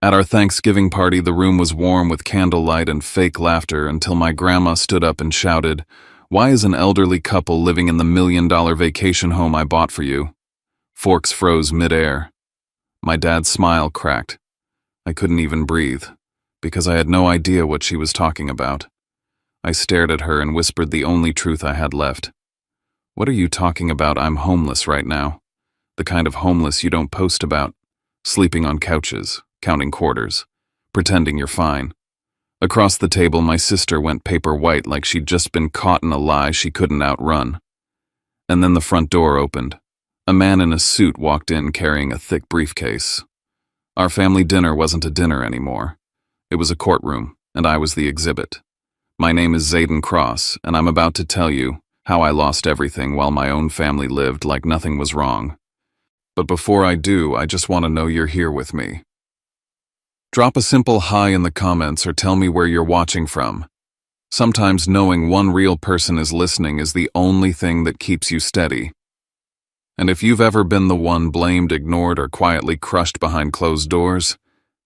At our Thanksgiving party, the room was warm with candlelight and fake laughter until my grandma stood up and shouted, "Why is an elderly couple living in the $1 million vacation home I bought for you?" Forks froze midair. My dad's smile cracked. I couldn't even breathe, because I had no idea what she was talking about. I stared at her and whispered the only truth I had left. "What are you talking about? I'm homeless right now. The kind of homeless you don't post about. Sleeping on couches, counting quarters, pretending you're fine." Across the table, my sister went paper white like she'd just been caught in a lie she couldn't outrun. And then the front door opened. A man in a suit walked in carrying a thick briefcase. Our family dinner wasn't a dinner anymore. It was a courtroom, and I was the exhibit. My name is Zayden Cross, and I'm about to tell you how I lost everything while my own family lived like nothing was wrong. But before I do, I just want to know you're here with me. Drop a simple hi in the comments or tell me where you're watching from. Sometimes knowing one real person is listening is the only thing that keeps you steady. And if you've ever been the one blamed, ignored, or quietly crushed behind closed doors,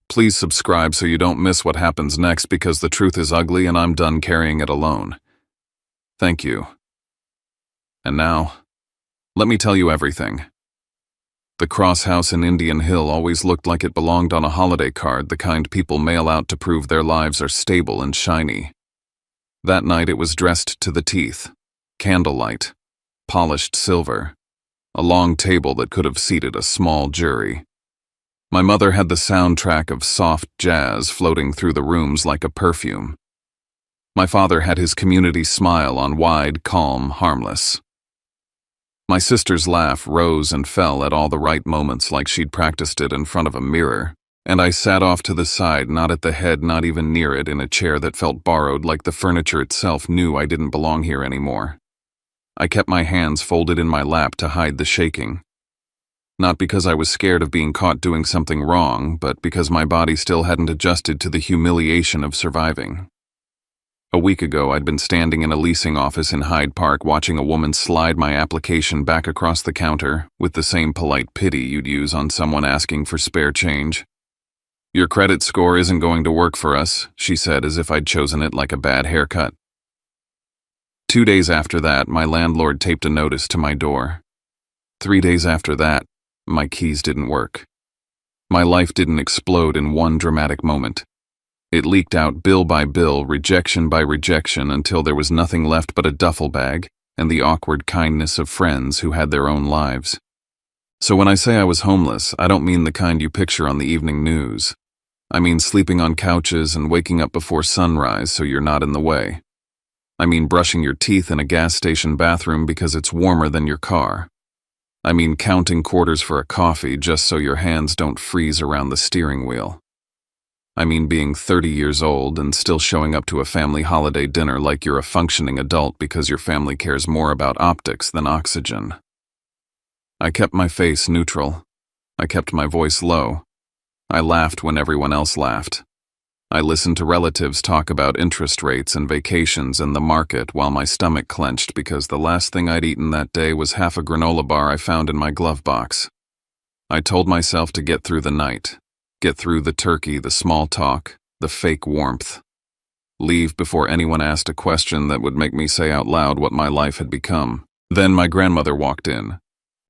please subscribe so you don't miss what happens next, because the truth is ugly and I'm done carrying it alone. Thank you. And now, let me tell you everything. The Cross House in Indian Hill always looked like it belonged on a holiday card, the kind people mail out to prove their lives are stable and shiny. That night it was dressed to the teeth. Candlelight, polished silver, a long table that could have seated a small jury. My mother had the soundtrack of soft jazz floating through the rooms like a perfume. My father had his community smile on, wide, calm, harmless. My sister's laugh rose and fell at all the right moments like she'd practiced it in front of a mirror, and I sat off to the side, not at the head, not even near it, in a chair that felt borrowed, like the furniture itself knew I didn't belong here anymore. I kept my hands folded in my lap to hide the shaking. Not because I was scared of being caught doing something wrong, but because my body still hadn't adjusted to the humiliation of surviving. A week ago, I'd been standing in a leasing office in Hyde Park watching a woman slide my application back across the counter with the same polite pity you'd use on someone asking for spare change. "Your credit score isn't going to work for us," she said, as if I'd chosen it like a bad haircut. 2 days after that, my landlord taped a notice to my door. 3 days after that, my keys didn't work. My life didn't explode in one dramatic moment. It leaked out bill by bill, rejection by rejection, until there was nothing left but a duffel bag and the awkward kindness of friends who had their own lives. So when I say I was homeless, I don't mean the kind you picture on the evening news. I mean sleeping on couches and waking up before sunrise so you're not in the way. I mean brushing your teeth in a gas station bathroom because it's warmer than your car. I mean counting quarters for a coffee just so your hands don't freeze around the steering wheel. I mean being 30 years old and still showing up to a family holiday dinner like you're a functioning adult because your family cares more about optics than oxygen. I kept my face neutral. I kept my voice low. I laughed when everyone else laughed. I listened to relatives talk about interest rates and vacations and the market while my stomach clenched because the last thing I'd eaten that day was half a granola bar I found in my glove box. I told myself to get through the night. Get through the turkey, the small talk, the fake warmth. Leave before anyone asked a question that would make me say out loud what my life had become. Then my grandmother walked in.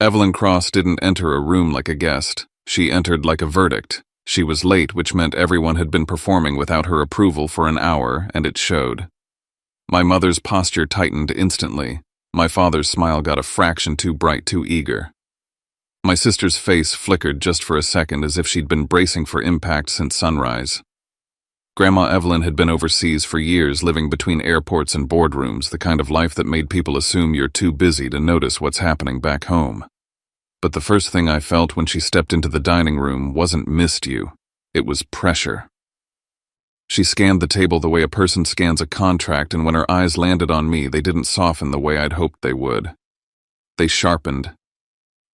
Evelyn Cross didn't enter a room like a guest. She entered like a verdict. She was late, which meant everyone had been performing without her approval for an hour, and it showed. My mother's posture tightened instantly. My father's smile got a fraction too bright, too eager. My sister's face flickered just for a second, as if she'd been bracing for impact since sunrise. Grandma Evelyn had been overseas for years, living between airports and boardrooms, the kind of life that made people assume you're too busy to notice what's happening back home. But the first thing I felt when she stepped into the dining room wasn't "missed you," it was pressure. She scanned the table the way a person scans a contract, and when her eyes landed on me, they didn't soften the way I'd hoped they would. They sharpened.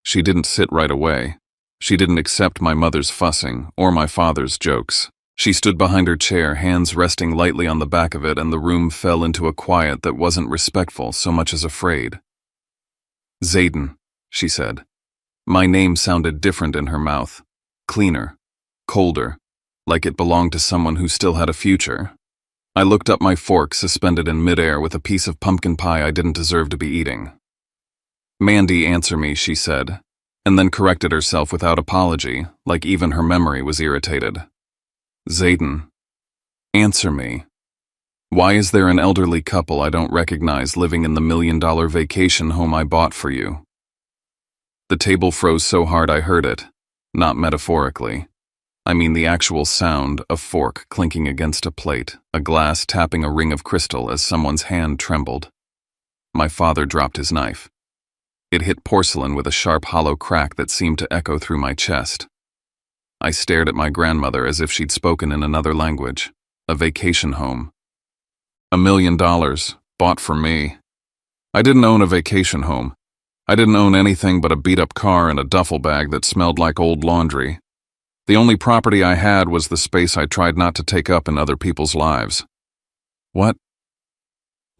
She didn't sit right away. She didn't accept my mother's fussing or my father's jokes. She stood behind her chair, hands resting lightly on the back of it, and the room fell into a quiet that wasn't respectful so much as afraid. "Zayden," she said. My name sounded different in her mouth. Cleaner, colder, like it belonged to someone who still had a future. I looked up my fork suspended in midair with a piece of pumpkin pie I didn't deserve to be eating. "Mandy, answer me," she said, and then corrected herself without apology, like even her memory was irritated. "Zayden, answer me. Why is there an elderly couple I don't recognize living in the $1 million vacation home I bought for you?" The table froze so hard I heard it, not metaphorically. I mean the actual sound of fork clinking against a plate, a glass tapping a ring of crystal as someone's hand trembled. My father dropped his knife. It hit porcelain with a sharp hollow crack that seemed to echo through my chest. I stared at my grandmother as if she'd spoken in another language. A vacation home. $1 million, bought for me. I didn't own a vacation home. I didn't own anything but a beat-up car and a duffel bag that smelled like old laundry. The only property I had was the space I tried not to take up in other people's lives. What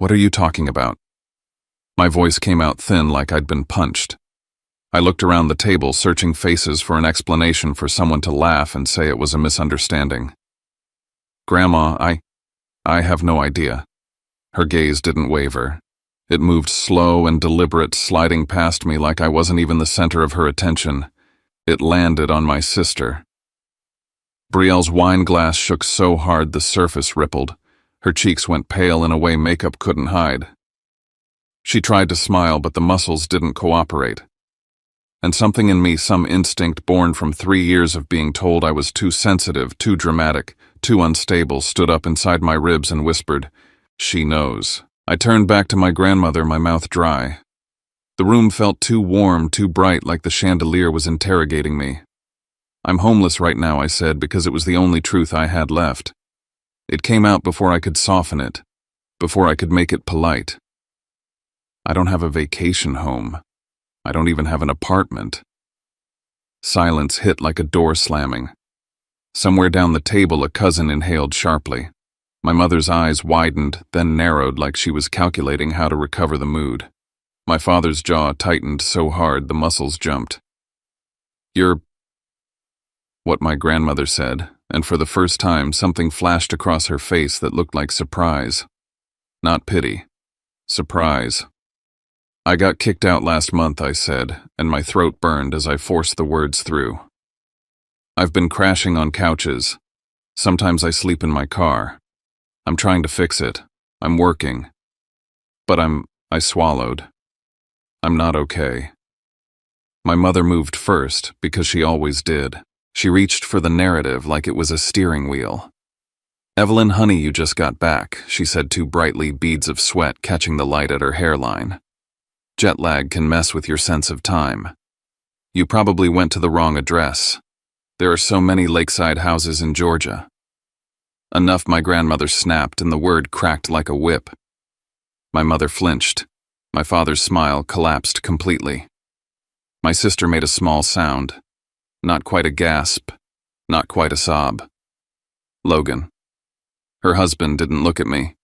are you talking about?" My voice came out thin like I'd been punched. I looked around the table, searching faces for an explanation for someone to laugh and say it was a misunderstanding. "Grandma, I have no idea." Her gaze didn't waver. It moved slow and deliberate, sliding past me like I wasn't even the center of her attention. It landed on my sister. Brielle's wine glass shook so hard the surface rippled. Her cheeks went pale in a way makeup couldn't hide. She tried to smile, but the muscles didn't cooperate. And something in me, some instinct born from 3 years of being told I was too sensitive, too dramatic, too unstable, stood up inside my ribs and whispered, "She knows." I turned back to my grandmother, my mouth dry. The room felt too warm, too bright, like the chandelier was interrogating me. "I'm homeless right now," I said, because it was the only truth I had left. It came out before I could soften it, before I could make it polite. "I don't have a vacation home. I don't even have an apartment." Silence hit like a door slamming. Somewhere down the table, a cousin inhaled sharply. My mother's eyes widened, then narrowed like she was calculating how to recover the mood. My father's jaw tightened so hard the muscles jumped. "You're..." What my grandmother said, and for the first time something flashed across her face that looked like surprise. Not pity. Surprise. "I got kicked out last month," I said, and my throat burned as I forced the words through. "I've been crashing on couches. Sometimes I sleep in my car. I'm trying to fix it. I'm working. But I swallowed. I'm not okay." My mother moved first, because she always did. She reached for the narrative like it was a steering wheel. "Evelyn, honey, you just got back," she said too brightly, beads of sweat catching the light at her hairline. "Jet lag can mess with your sense of time. You probably went to the wrong address. There are so many lakeside houses in Georgia." Enough, my grandmother snapped, and the word cracked like a whip. My mother flinched. My father's smile collapsed completely. My sister made a small sound. Not quite a gasp, not quite a sob. "Logan." Her husband didn't look at me.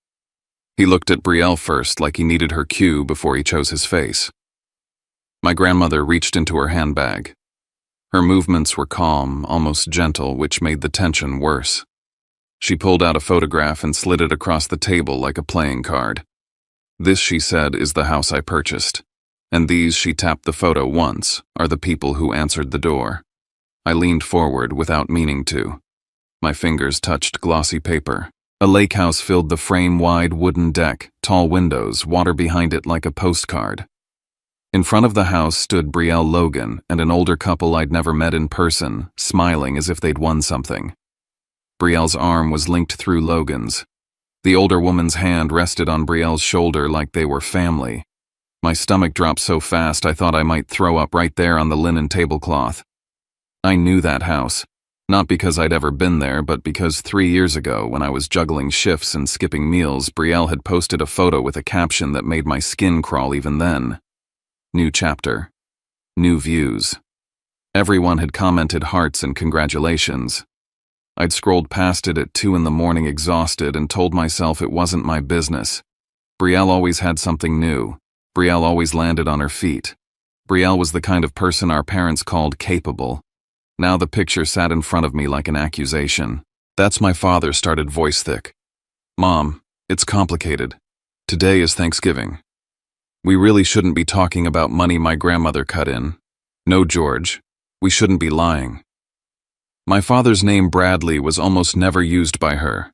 He looked at Brielle first, like he needed her cue before he chose his face. My grandmother reached into her handbag. Her movements were calm, almost gentle, which made the tension worse. She pulled out a photograph and slid it across the table like a playing card. "This," she said, "is the house I purchased. And these," she tapped the photo once, "are the people who answered the door." I leaned forward without meaning to. My fingers touched glossy paper. A lake house filled the frame-wide wooden deck, tall windows, water behind it like a postcard. In front of the house stood Brielle Logan and an older couple I'd never met in person, smiling as if they'd won something. Brielle's arm was linked through Logan's. The older woman's hand rested on Brielle's shoulder like they were family. My stomach dropped so fast I thought I might throw up right there on the linen tablecloth. I knew that house. Not because I'd ever been there, but because 3 years ago, when I was juggling shifts and skipping meals, Brielle had posted a photo with a caption that made my skin crawl even then. New chapter. New views. Everyone had commented hearts and congratulations. I'd scrolled past it at 2 a.m, exhausted, and told myself it wasn't my business. Brielle always had something new. Brielle always landed on her feet. Brielle was the kind of person our parents called capable. Now the picture sat in front of me like an accusation. That's my father started voice thick. Mom, it's complicated. Today is Thanksgiving. We really shouldn't be talking about money, my grandmother cut in. No, George, we shouldn't be lying. My father's name Bradley was almost never used by her.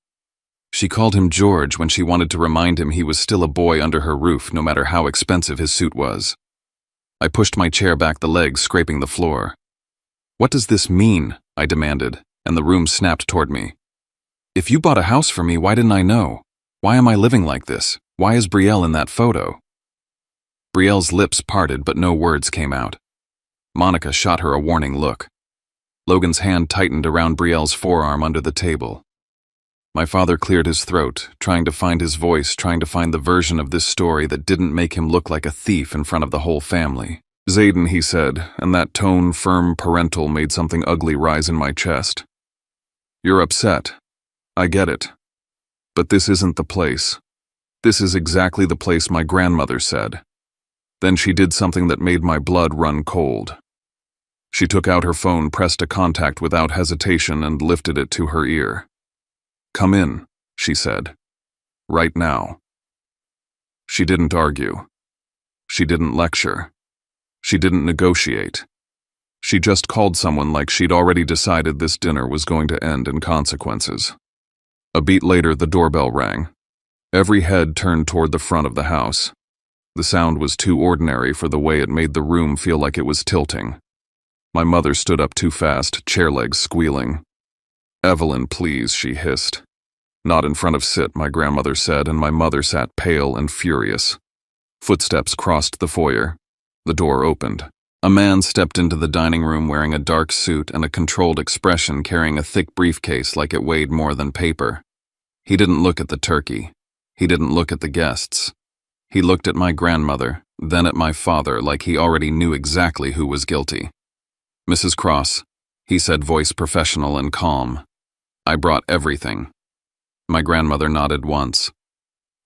She called him George when she wanted to remind him he was still a boy under her roof, no matter how expensive his suit was. I pushed my chair back, the legs scraping the floor. What does this mean? I demanded, and the room snapped toward me. If you bought a house for me, why didn't I know? Why am I living like this? Why is Brielle in that photo? Brielle's lips parted, but no words came out. Monica shot her a warning look. Logan's hand tightened around Brielle's forearm under the table. My father cleared his throat, trying to find his voice, trying to find the version of this story that didn't make him look like a thief in front of the whole family. Zayden, he said, and that tone, firm, parental, made something ugly rise in my chest. You're upset. I get it. But this isn't the place. This is exactly the place my grandmother said. Then she did something that made my blood run cold. She took out her phone, pressed a contact without hesitation, and lifted it to her ear. Come in, she said. Right now. She didn't argue. She didn't lecture. She didn't negotiate. She just called someone like she'd already decided this dinner was going to end in consequences. A beat later, the doorbell rang. Every head turned toward the front of the house. The sound was too ordinary for the way it made the room feel like it was tilting. My mother stood up too fast, chair legs squealing. Evelyn, please, she hissed. Not in front of Sit, my grandmother said, and my mother sat pale and furious. Footsteps crossed the foyer. The door opened. A man stepped into the dining room wearing a dark suit and a controlled expression, carrying a thick briefcase like it weighed more than paper. He didn't look at the turkey. He didn't look at the guests. He looked at my grandmother, then at my father, like he already knew exactly who was guilty. Mrs. Cross, he said, voice professional and calm. I brought everything. My grandmother nodded once.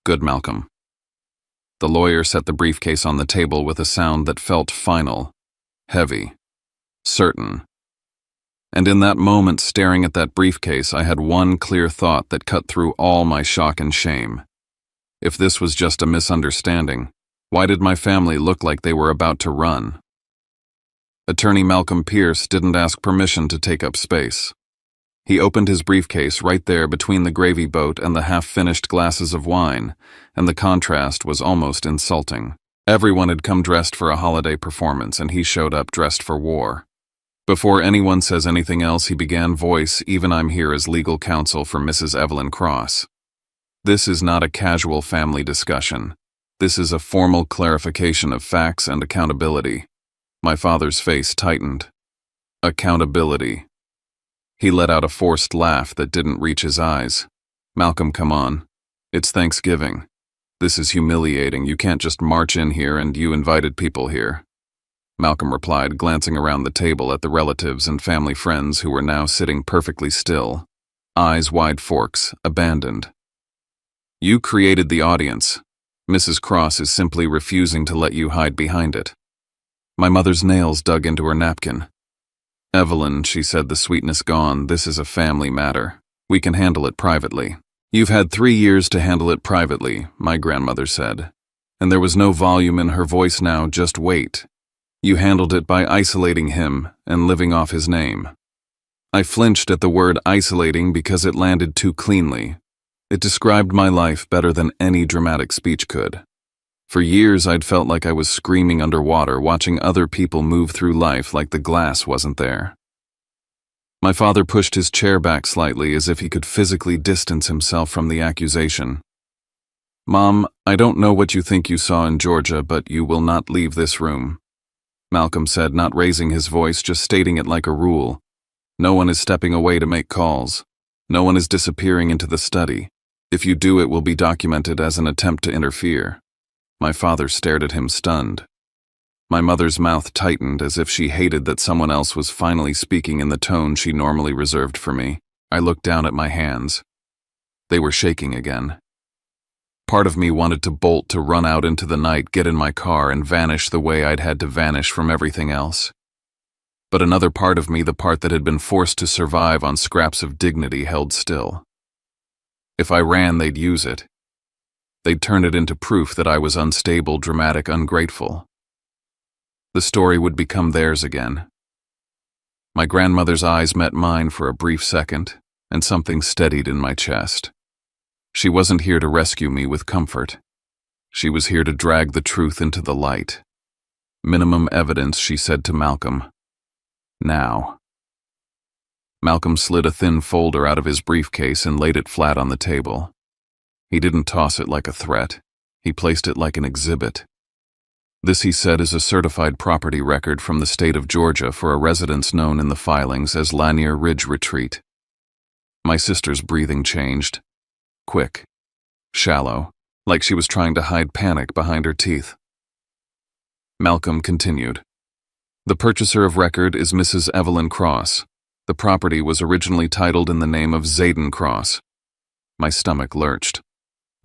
Good, Malcolm. The lawyer set the briefcase on the table with a sound that felt final, heavy, certain. And in that moment, staring at that briefcase, I had one clear thought that cut through all my shock and shame. If this was just a misunderstanding, why did my family look like they were about to run? Attorney Malcolm Pierce didn't ask permission to take up space. He opened his briefcase right there between the gravy boat and the half-finished glasses of wine, and the contrast was almost insulting. Everyone had come dressed for a holiday performance, and he showed up dressed for war. Before anyone says anything else, he began, voice, even I'm here as legal counsel for Mrs. Evelyn Cross. This is not a casual family discussion. This is a formal clarification of facts and accountability. My father's face tightened. Accountability. He let out a forced laugh that didn't reach his eyes. Malcolm, come on. It's Thanksgiving. This is humiliating. You can't just march in here, and you invited people here. Malcolm replied, glancing around the table at the relatives and family friends who were now sitting perfectly still, eyes wide forks, abandoned. You created the audience. Mrs. Cross is simply refusing to let you hide behind it. My mother's nails dug into her napkin. Evelyn, she said, the sweetness gone, this is a family matter. We can handle it privately. You've had 3 years to handle it privately, my grandmother said. And there was no volume in her voice now, just wait. You handled it by isolating him and living off his name. I flinched at the word isolating because it landed too cleanly. It described my life better than any dramatic speech could. For years, I'd felt like I was screaming underwater, watching other people move through life like the glass wasn't there. My father pushed his chair back slightly as if he could physically distance himself from the accusation. Mom, I don't know what you think you saw in Georgia, but you will not leave this room. Malcolm said, not raising his voice, just stating it like a rule. No one is stepping away to make calls. No one is disappearing into the study. If you do, it will be documented as an attempt to interfere. My father stared at him, stunned. My mother's mouth tightened as if she hated that someone else was finally speaking in the tone she normally reserved for me. I looked down at my hands. They were shaking again. Part of me wanted to bolt, to run out into the night, get in my car, and vanish the way I'd had to vanish from everything else. But another part of me, the part that had been forced to survive on scraps of dignity, held still. If I ran, they'd use it. They'd turn it into proof that I was unstable, dramatic, ungrateful. The story would become theirs again. My grandmother's eyes met mine for a brief second, and something steadied in my chest. She wasn't here to rescue me with comfort. She was here to drag the truth into the light. Minimum evidence, she said to Malcolm. Now. Malcolm slid a thin folder out of his briefcase and laid it flat on the table. He didn't toss it like a threat. He placed it like an exhibit. This, he said, is a certified property record from the state of Georgia for a residence known in the filings as Lanier Ridge Retreat. My sister's breathing changed. Quick. Shallow. Like she was trying to hide panic behind her teeth. Malcolm continued. The purchaser of record is Mrs. Evelyn Cross. The property was originally titled in the name of Zayden Cross. My stomach lurched.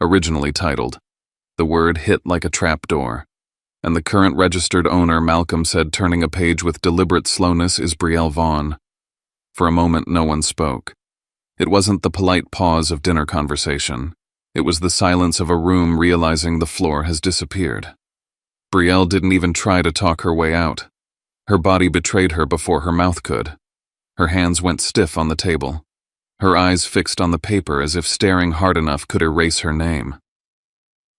Originally titled. The word hit like a trapdoor. And the current registered owner, Malcolm said, turning a page with deliberate slowness, is Betrayal Vaughn. For a moment, no one spoke. It wasn't the polite pause of dinner conversation. It was the silence of a room realizing the floor has disappeared. Betrayal didn't even try to talk her way out. Her body betrayed her before her mouth could. Her hands went stiff on the table. Her eyes fixed on the paper as if staring hard enough could erase her name.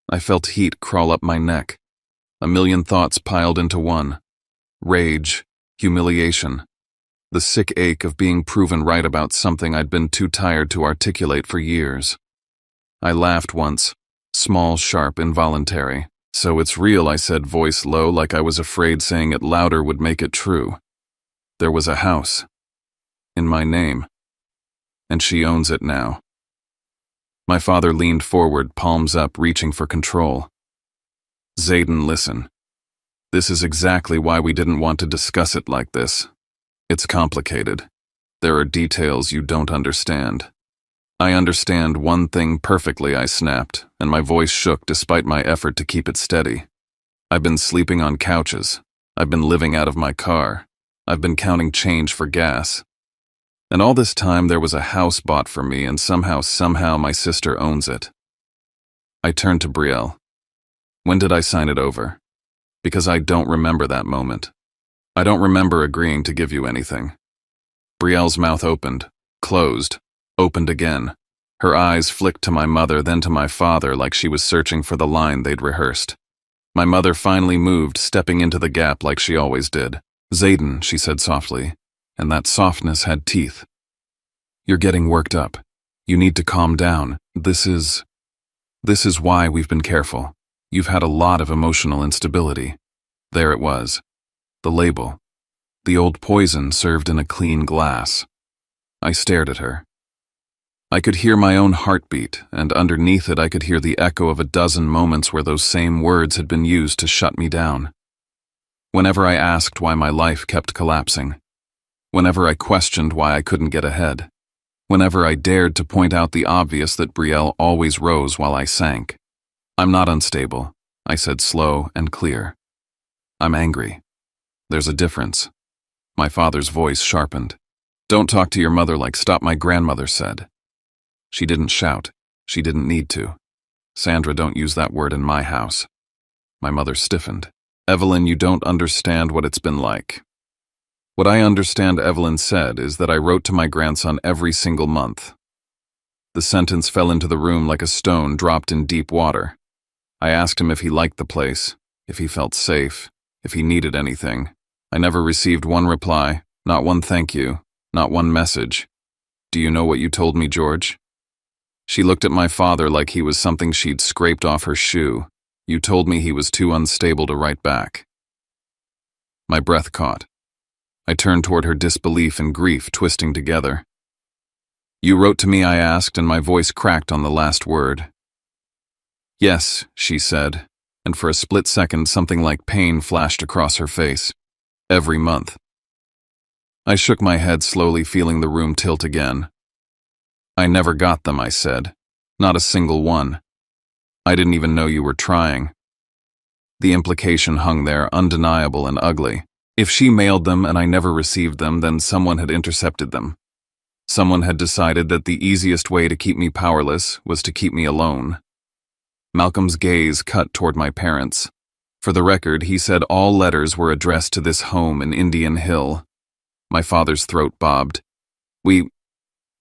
I felt heat crawl up my neck. A million thoughts piled into one. Rage, humiliation, the sick ache of being proven right about something I'd been too tired to articulate for years. I laughed once, small, sharp, involuntary. So it's real, I said, voice low, like I was afraid saying it louder would make it true. There was a house. In my name. And she owns it now. My father leaned forward, palms up, reaching for control. Zayden, listen. This is exactly why we didn't want to discuss it like this. It's complicated. There are details you don't understand. I understand one thing perfectly, I snapped, and my voice shook despite my effort to keep it steady. I've been sleeping on couches. I've been living out of my car. I've been counting change for gas. And all this time there was a house bought for me, and somehow my sister owns it. I turned to Betrayal. When did I sign it over? Because I don't remember that moment. I don't remember agreeing to give you anything. Betrayal's mouth opened, closed, opened again. Her eyes flicked to my mother, then to my father, like she was searching for the line they'd rehearsed. My mother finally moved, stepping into the gap like she always did. Zayden, she said softly, and that softness had teeth. You're getting worked up. You need to calm down. This is why we've been careful. You've had a lot of emotional instability. There it was. The label. The old poison served in a clean glass. I stared at her. I could hear my own heartbeat, and underneath it I could hear the echo of a dozen moments where those same words had been used to shut me down. Whenever I asked why my life kept collapsing. Whenever I questioned why I couldn't get ahead. Whenever I dared to point out the obvious, that Betrayal always rose while I sank. I'm not unstable, I said, slow and clear. I'm angry. There's a difference. My father's voice sharpened. Don't talk to your mother like stop, my grandmother said. She didn't shout. She didn't need to. Sandra, don't use that word in my house. My mother stiffened. Evelyn, you don't understand what it's been like. What I understand, Evelyn said, is that I wrote to my grandson every single month. The sentence fell into the room like a stone dropped in deep water. I asked him if he liked the place, if he felt safe, if he needed anything. I never received one reply, not one thank you, not one message. Do you know what you told me, George? She looked at my father like he was something she'd scraped off her shoe. You told me he was too unstable to write back. My breath caught. I turned toward her, disbelief and grief twisting together. You wrote to me, I asked, and my voice cracked on the last word. Yes, she said, and for a split second something like pain flashed across her face. Every month. I shook my head slowly, feeling the room tilt again. I never got them, I said. Not a single one. I didn't even know you were trying. The implication hung there, undeniable and ugly. If she mailed them and I never received them, then someone had intercepted them. Someone had decided that the easiest way to keep me powerless was to keep me alone. Malcolm's gaze cut toward my parents. For the record, he said all letters were addressed to this home in Indian Hill. My father's throat bobbed. We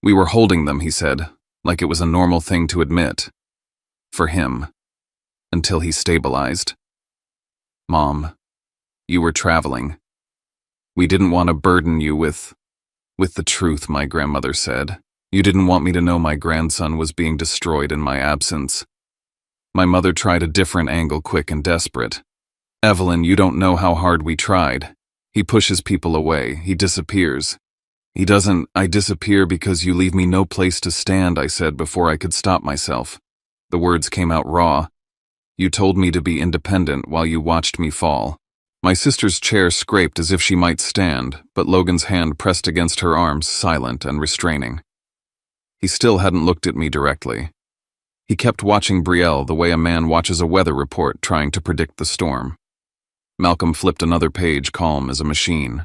were holding them, he said, like it was a normal thing to admit. For him. Until he stabilized. Mom, you were traveling. We didn't want to burden you with the truth, my grandmother said. You didn't want me to know my grandson was being destroyed in my absence. My mother tried a different angle, quick and desperate. Evelyn, you don't know how hard we tried. He pushes people away. He disappears. He doesn't. I disappear because you leave me no place to stand, I said before I could stop myself. The words came out raw. You told me to be independent while you watched me fall. My sister's chair scraped as if she might stand, but Logan's hand pressed against her arms, silent and restraining. He still hadn't looked at me directly. He kept watching Betrayal the way a man watches a weather report trying to predict the storm. Malcolm flipped another page, calm as a machine.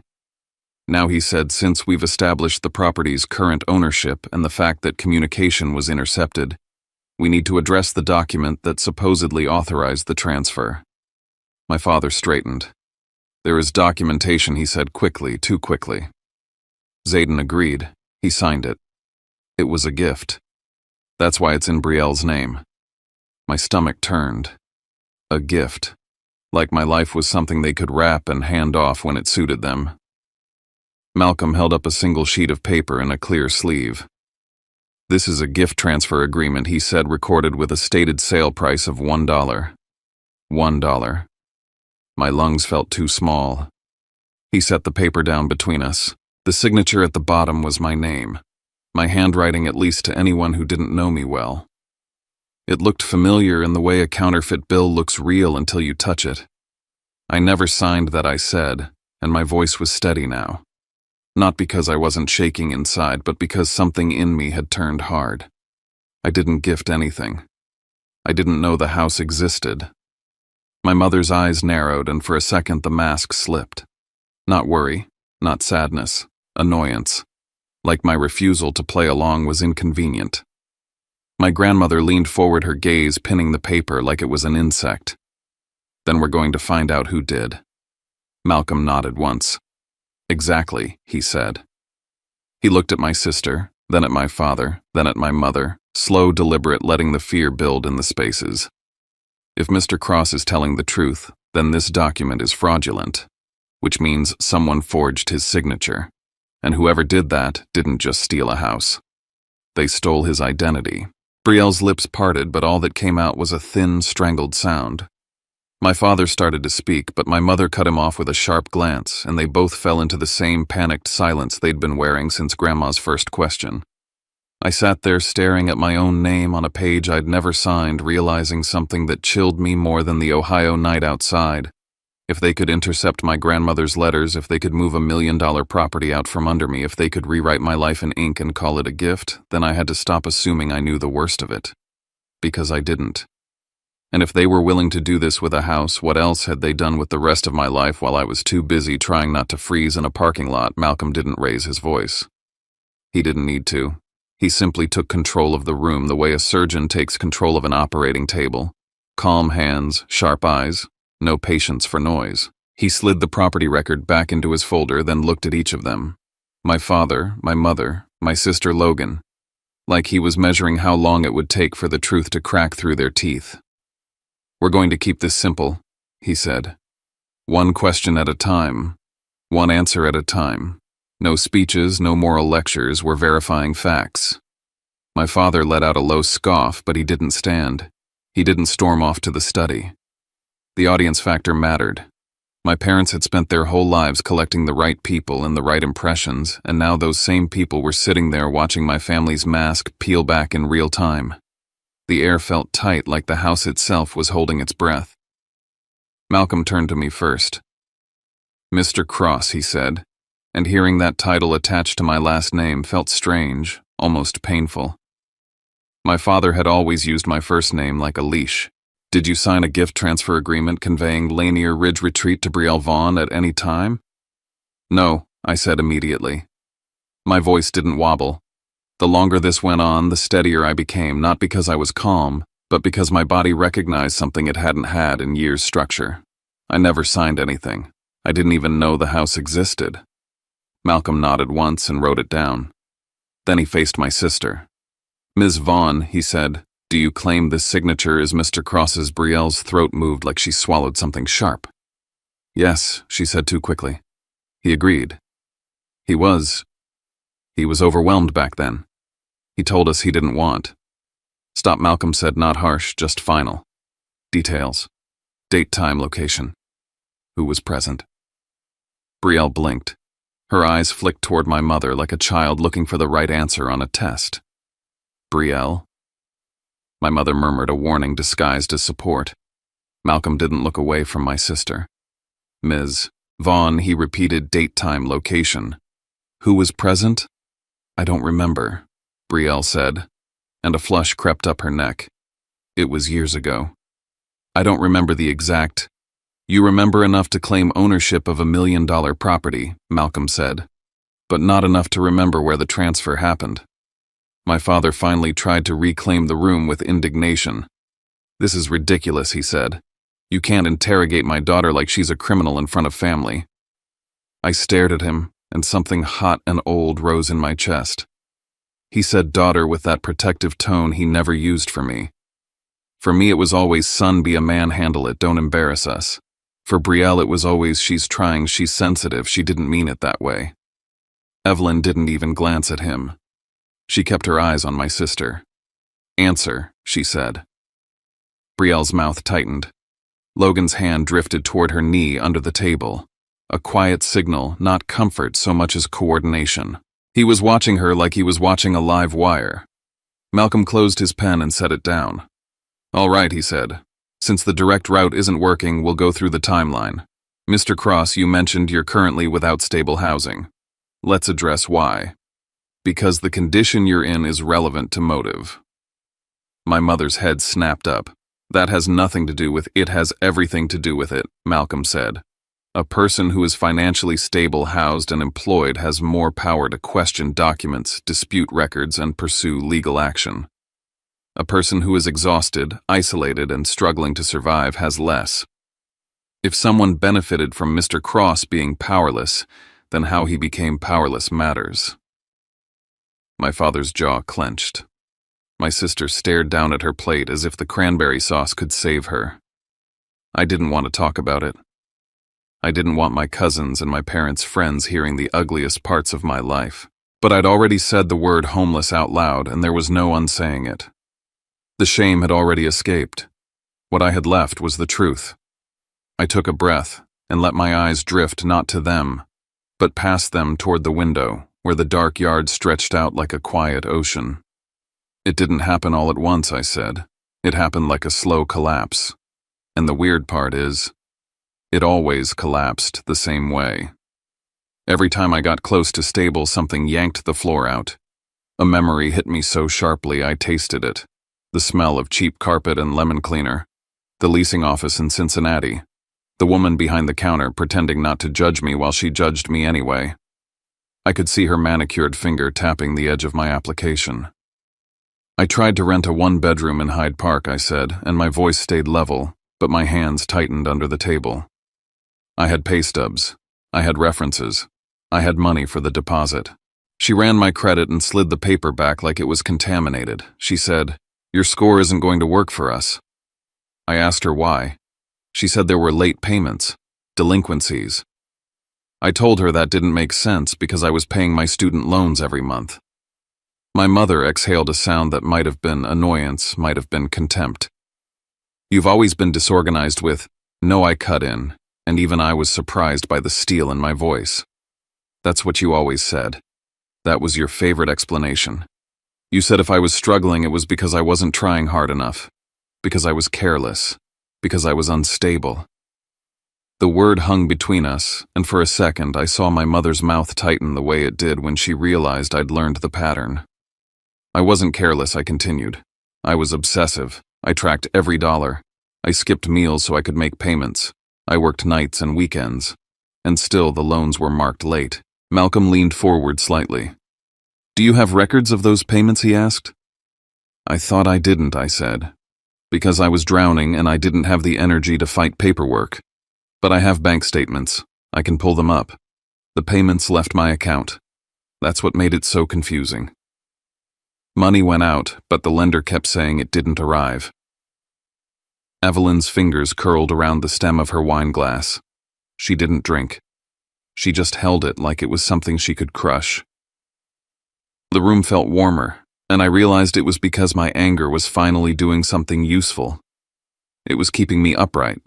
Now he said, since we've established the property's current ownership and the fact that communication was intercepted, we need to address the document that supposedly authorized the transfer. My father straightened. There is documentation, he said quickly, too quickly. Zayden agreed. He signed it. It was a gift. That's why it's in Betrayal's name. My stomach turned. A gift. Like my life was something they could wrap and hand off when it suited them. Malcolm held up a single sheet of paper in a clear sleeve. This is a gift transfer agreement, he said, recorded with a stated sale price of $1. $1. My lungs felt too small. He set the paper down between us. The signature at the bottom was my name. My handwriting, at least to anyone who didn't know me well. It looked familiar in the way a counterfeit bill looks real until you touch it. I never signed that, I said, and my voice was steady now. Not because I wasn't shaking inside, but because something in me had turned hard. I didn't gift anything. I didn't know the house existed. My mother's eyes narrowed, and for a second the mask slipped. Not worry, not sadness, annoyance. Like my refusal to play along was inconvenient. My grandmother leaned forward, her gaze pinning the paper like it was an insect. Then we're going to find out who did. Malcolm nodded once. Exactly, he said. He looked at my sister, then at my father, then at my mother, slow, deliberate, letting the fear build in the spaces. If Mr. Cross is telling the truth, then this document is fraudulent, which means someone forged his signature. And whoever did that didn't just steal a house. They stole his identity. Betrayal's lips parted, but all that came out was a thin, strangled sound. My father started to speak, but my mother cut him off with a sharp glance, and they both fell into the same panicked silence they'd been wearing since Grandma's first question. I sat there staring at my own name on a page I'd never signed, realizing something that chilled me more than the Ohio night outside. If they could intercept my grandmother's letters, if they could move $1 million property out from under me, if they could rewrite my life in ink and call it a gift, then I had to stop assuming I knew the worst of it. Because I didn't. And if they were willing to do this with a house, what else had they done with the rest of my life while I was too busy trying not to freeze in a parking lot? Malcolm didn't raise his voice. He didn't need to. He simply took control of the room the way a surgeon takes control of an operating table. Calm hands, sharp eyes, no patience for noise. He slid the property record back into his folder, then looked at each of them. My father, my mother, my sister Logan. Like he was measuring how long it would take for the truth to crack through their teeth. We're going to keep this simple, he said. One question at a time. One answer at a time. No speeches, no moral lectures, we're verifying facts. My father let out a low scoff, but he didn't stand. He didn't storm off to the study. The audience factor mattered. My parents had spent their whole lives collecting the right people and the right impressions, and now those same people were sitting there watching my family's mask peel back in real time. The air felt tight, like the house itself was holding its breath. Malcolm turned to me first. Mr. Cross, he said, and hearing that title attached to my last name felt strange, almost painful. My father had always used my first name like a leash. Did you sign a gift transfer agreement conveying Lanier Ridge Retreat to Betrayal Vaughn at any time? No, I said immediately. My voice didn't wobble. The longer this went on, the steadier I became, not because I was calm, but because my body recognized something it hadn't had in years' structure. I never signed anything. I didn't even know the house existed. Malcolm nodded once and wrote it down. Then he faced my sister. "Ms. Vaughn," he said, "do you claim this signature is Mr. Cross's?" Brielle's throat moved like she swallowed something sharp. "Yes," she said too quickly. He agreed. He was overwhelmed back then. He told us he didn't want. "Stop," Malcolm said, not harsh, just final. Details. Date, time, location. Who was present? Brielle blinked. Her eyes flicked toward my mother like a child looking for the right answer on a test. "Brielle?" My mother murmured a warning disguised as support. Malcolm didn't look away from my sister. "Ms. Vaughn," he repeated, "date, time, location. Who was present?" "I don't remember," Brielle said, and a flush crept up her neck. "It was years ago. I don't remember the exact—" "You remember enough to claim ownership of $1 million property," Malcolm said, "but not enough to remember where the transfer happened." My father finally tried to reclaim the room with indignation. "This is ridiculous," he said. "You can't interrogate my daughter like she's a criminal in front of family." I stared at him, and something hot and old rose in my chest. He said daughter with that protective tone he never used for me. For me it was always, "Son, be a man, handle it, don't embarrass us." For Brielle it was always, "She's trying, she's sensitive, she didn't mean it that way." Evelyn didn't even glance at him. She kept her eyes on my sister. "Answer," she said. Brielle's mouth tightened. Logan's hand drifted toward her knee under the table. A quiet signal, not comfort so much as coordination. He was watching her like he was watching a live wire. Malcolm closed his pen and set it down. "All right," he said. "Since the direct route isn't working, we'll go through the timeline. Mr. Cross, you mentioned you're currently without stable housing. Let's address why. Because the condition you're in is relevant to motive." My mother's head snapped up. "That has nothing to do with it, has everything to do with it," Malcolm said. "A person who is financially stable, housed, and employed has more power to question documents, dispute records, and pursue legal action. A person who is exhausted, isolated, and struggling to survive has less. If someone benefited from Mr. Cross being powerless, then how he became powerless matters." My father's jaw clenched. My sister stared down at her plate as if the cranberry sauce could save her. I didn't want to talk about it. I didn't want my cousins and my parents' friends hearing the ugliest parts of my life. But I'd already said the word homeless out loud, and there was no unsaying it. The shame had already escaped. What I had left was the truth. I took a breath and let my eyes drift not to them, but past them toward the window, where the dark yard stretched out like a quiet ocean. "It didn't happen all at once," I said. "It happened like a slow collapse. And the weird part is, it always collapsed the same way. Every time I got close to stable, something yanked the floor out. A memory hit me so sharply I tasted it. The smell of cheap carpet and lemon cleaner. The leasing office in Cincinnati. The woman behind the counter pretending not to judge me while she judged me anyway. I could see her manicured finger tapping the edge of my application. "I tried to rent a one-bedroom in Hyde Park," I said, and my voice stayed level, but my hands tightened under the table. I had pay stubs. I had references. I had money for the deposit. She ran my credit and slid the paper back like it was contaminated. She said, "Your score isn't going to work for us." I asked her why. She said there were late payments, delinquencies. I told her that didn't make sense because I was paying my student loans every month. My mother exhaled a sound that might have been annoyance, might have been contempt. "You've always been disorganized with—" "No," I cut in, and even I was surprised by the steel in my voice. "That's what you always said. That was your favorite explanation. You said if I was struggling, it was because I wasn't trying hard enough, because I was careless, because I was unstable." The word hung between us, and for a second I saw my mother's mouth tighten the way it did when she realized I'd learned the pattern. "I wasn't careless," I continued. "I was obsessive. I tracked every dollar. I skipped meals so I could make payments. I worked nights and weekends. and still the loans were marked late. Malcolm leaned forward slightly. "Do you have records of those payments?" he asked. "I thought I didn't," I said, "because I was drowning and I didn't have the energy to fight paperwork. But I have bank statements. I can pull them up. The payments left my account. That's what made it so confusing." Money went out, but the lender kept saying it didn't arrive. Evelyn's fingers curled around the stem of her wine glass. She didn't drink. She just held it like it was something she could crush. The room felt warmer, and I realized it was because my anger was finally doing something useful. It was keeping me upright.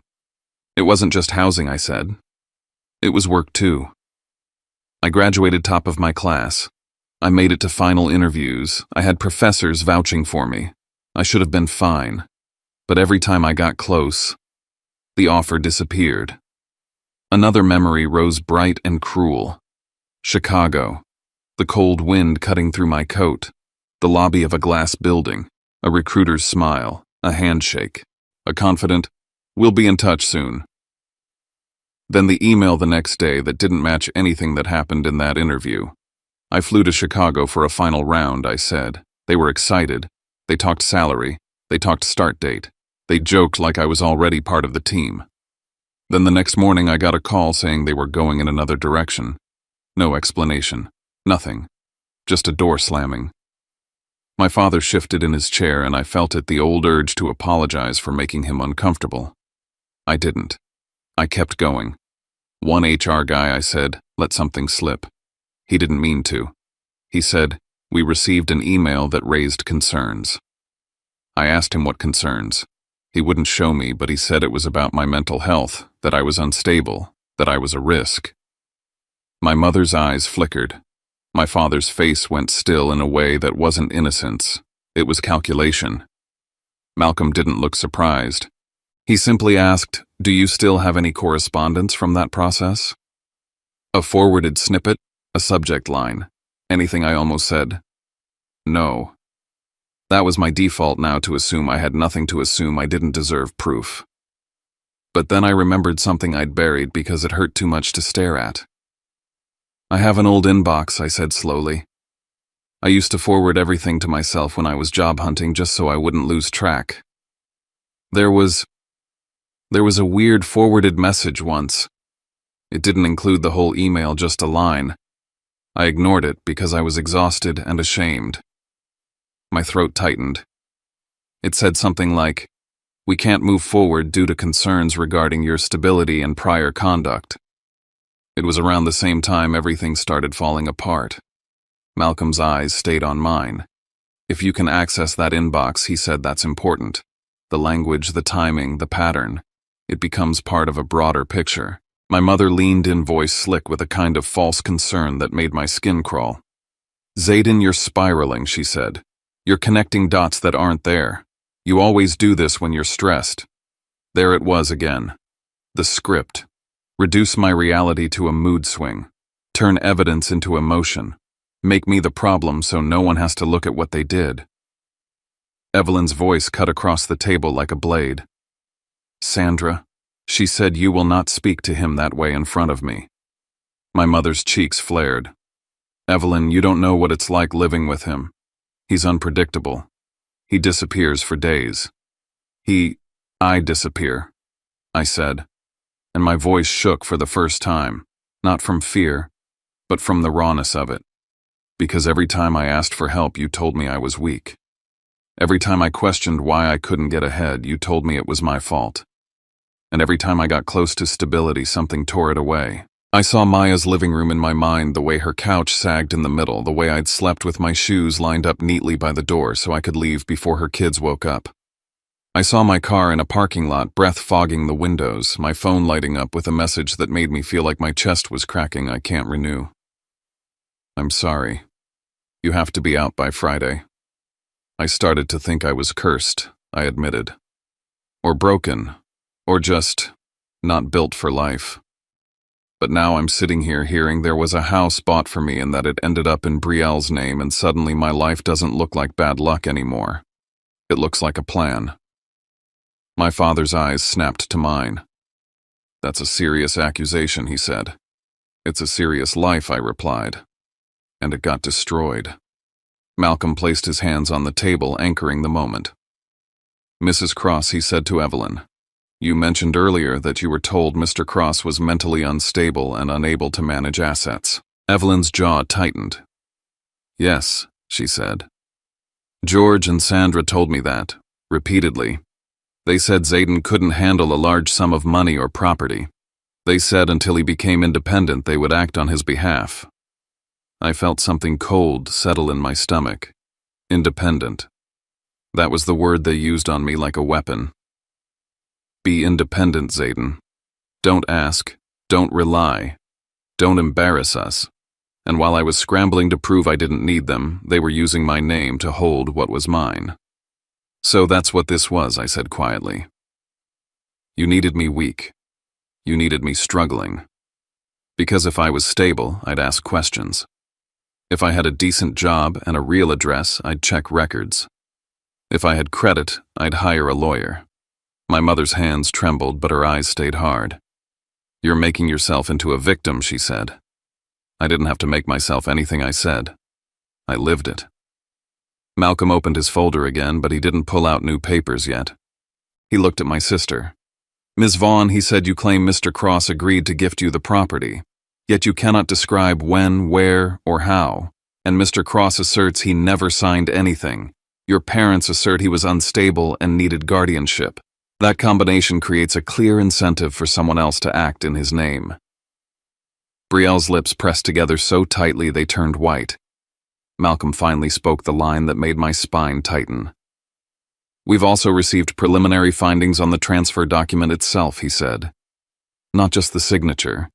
It wasn't just housing, I said. It was work too. I graduated top of my class. I made it to final interviews. I had professors vouching for me. I should have been fine. But every time I got close, the offer disappeared. Another memory rose bright and cruel. Chicago. The cold wind cutting through my coat. The lobby of a glass building. A recruiter's smile. A handshake. A confident, "We'll be in touch soon." Then the email the next day that didn't match anything that happened in that interview. "I flew to Chicago for a final round," I said. They were excited. They talked salary. They talked start date. They joked like I was already part of the team. Then the next morning I got a call saying they were going in another direction. No explanation. Nothing. Just a door slamming. My father shifted in his chair and I felt it, the old urge to apologize for making him uncomfortable. I didn't. I kept going. "One HR guy," I said, "let something slip." He didn't mean to. He said, "We received an email that raised concerns." I asked him what concerns. He wouldn't show me, but he said it was about my mental health, that I was unstable, that I was a risk. My mother's eyes flickered. My father's face went still in a way that wasn't innocence. It was calculation. Malcolm didn't look surprised. He simply asked, "Do you still have any correspondence from that process?" A forwarded snippet, a subject line, anything I almost said. No. That was my default now, to assume I had nothing, to assume I didn't deserve proof. But then I remembered something I'd buried because it hurt too much to stare at. "I have an old inbox," I said slowly. "I used to forward everything to myself when I was job hunting just so I wouldn't lose track. There was a weird forwarded message once. It didn't include the whole email, just a line. I ignored it because I was exhausted and ashamed." My throat tightened. It said something like, "We can't move forward due to concerns regarding your stability and prior conduct." It was around the same time everything started falling apart. Malcolm's eyes stayed on mine. "If you can access that inbox," he said, "that's important. The language, the timing, the pattern. It becomes part of a broader picture." My mother leaned in, voice slick with a kind of false concern that made my skin crawl. "Zayden, you're spiraling," she said. "You're connecting dots that aren't there. You always do this when you're stressed." There it was again. The script. Reduce my reality to a mood swing. Turn evidence into emotion. Make me the problem so no one has to look at what they did. Evelyn's voice cut across the table like a blade. "Sandra," she said, "you will not speak to him that way in front of me." My mother's cheeks flared. "Evelyn, you don't know what it's like living with him. He's unpredictable. He disappears for days. I disappear," I said, and my voice shook for the first time, not from fear, but from the rawness of it. "Because every time I asked for help, you told me I was weak. Every time I questioned why I couldn't get ahead, you told me it was my fault. And every time I got close to stability, something tore it away." I saw Maya's living room in my mind, the way her couch sagged in the middle, the way I'd slept with my shoes lined up neatly by the door so I could leave before her kids woke up. I saw my car in a parking lot, breath fogging the windows, my phone lighting up with a message that made me feel like my chest was cracking. "I can't renew. I'm sorry. You have to be out by Friday." I started to think I was cursed, I admitted. Or broken, or just not built for life. But now I'm sitting here hearing there was a house bought for me and that it ended up in Brielle's name, and suddenly my life doesn't look like bad luck anymore. It looks like a plan. My father's eyes snapped to mine. "That's a serious accusation," he said. It's a serious life, I replied. And it got destroyed. Malcolm placed his hands on the table, anchoring the moment. Mrs. Cross, he said to Evelyn, you mentioned earlier that you were told Mr. Cross was mentally unstable and unable to manage assets. Evelyn's jaw tightened. Yes, she said. George and Sandra told me that, repeatedly. They said Zayden couldn't handle a large sum of money or property. They said until he became independent they would act on his behalf. I felt something cold settle in my stomach. Independent. That was the word they used on me like a weapon. Be independent, Zayden. Don't ask. Don't rely. Don't embarrass us. And while I was scrambling to prove I didn't need them, they were using my name to hold what was mine. So that's what this was, I said quietly. You needed me weak. You needed me struggling. Because if I was stable, I'd ask questions. If I had a decent job and a real address, I'd check records. If I had credit, I'd hire a lawyer. My mother's hands trembled, but her eyes stayed hard. You're making yourself into a victim, she said. I didn't have to make myself anything I said. I lived it. Malcolm opened his folder again, but he didn't pull out new papers yet. He looked at my sister. Ms. Vaughn, he said, you claim Mr. Cross agreed to gift you the property, yet you cannot describe when, where, or how, and Mr. Cross asserts he never signed anything. Your parents assert he was unstable and needed guardianship. That combination creates a clear incentive for someone else to act in his name. Brielle's lips pressed together so tightly they turned white. Malcolm finally spoke the line that made my spine tighten. We've also received preliminary findings on the transfer document itself, he said. Not just the signature.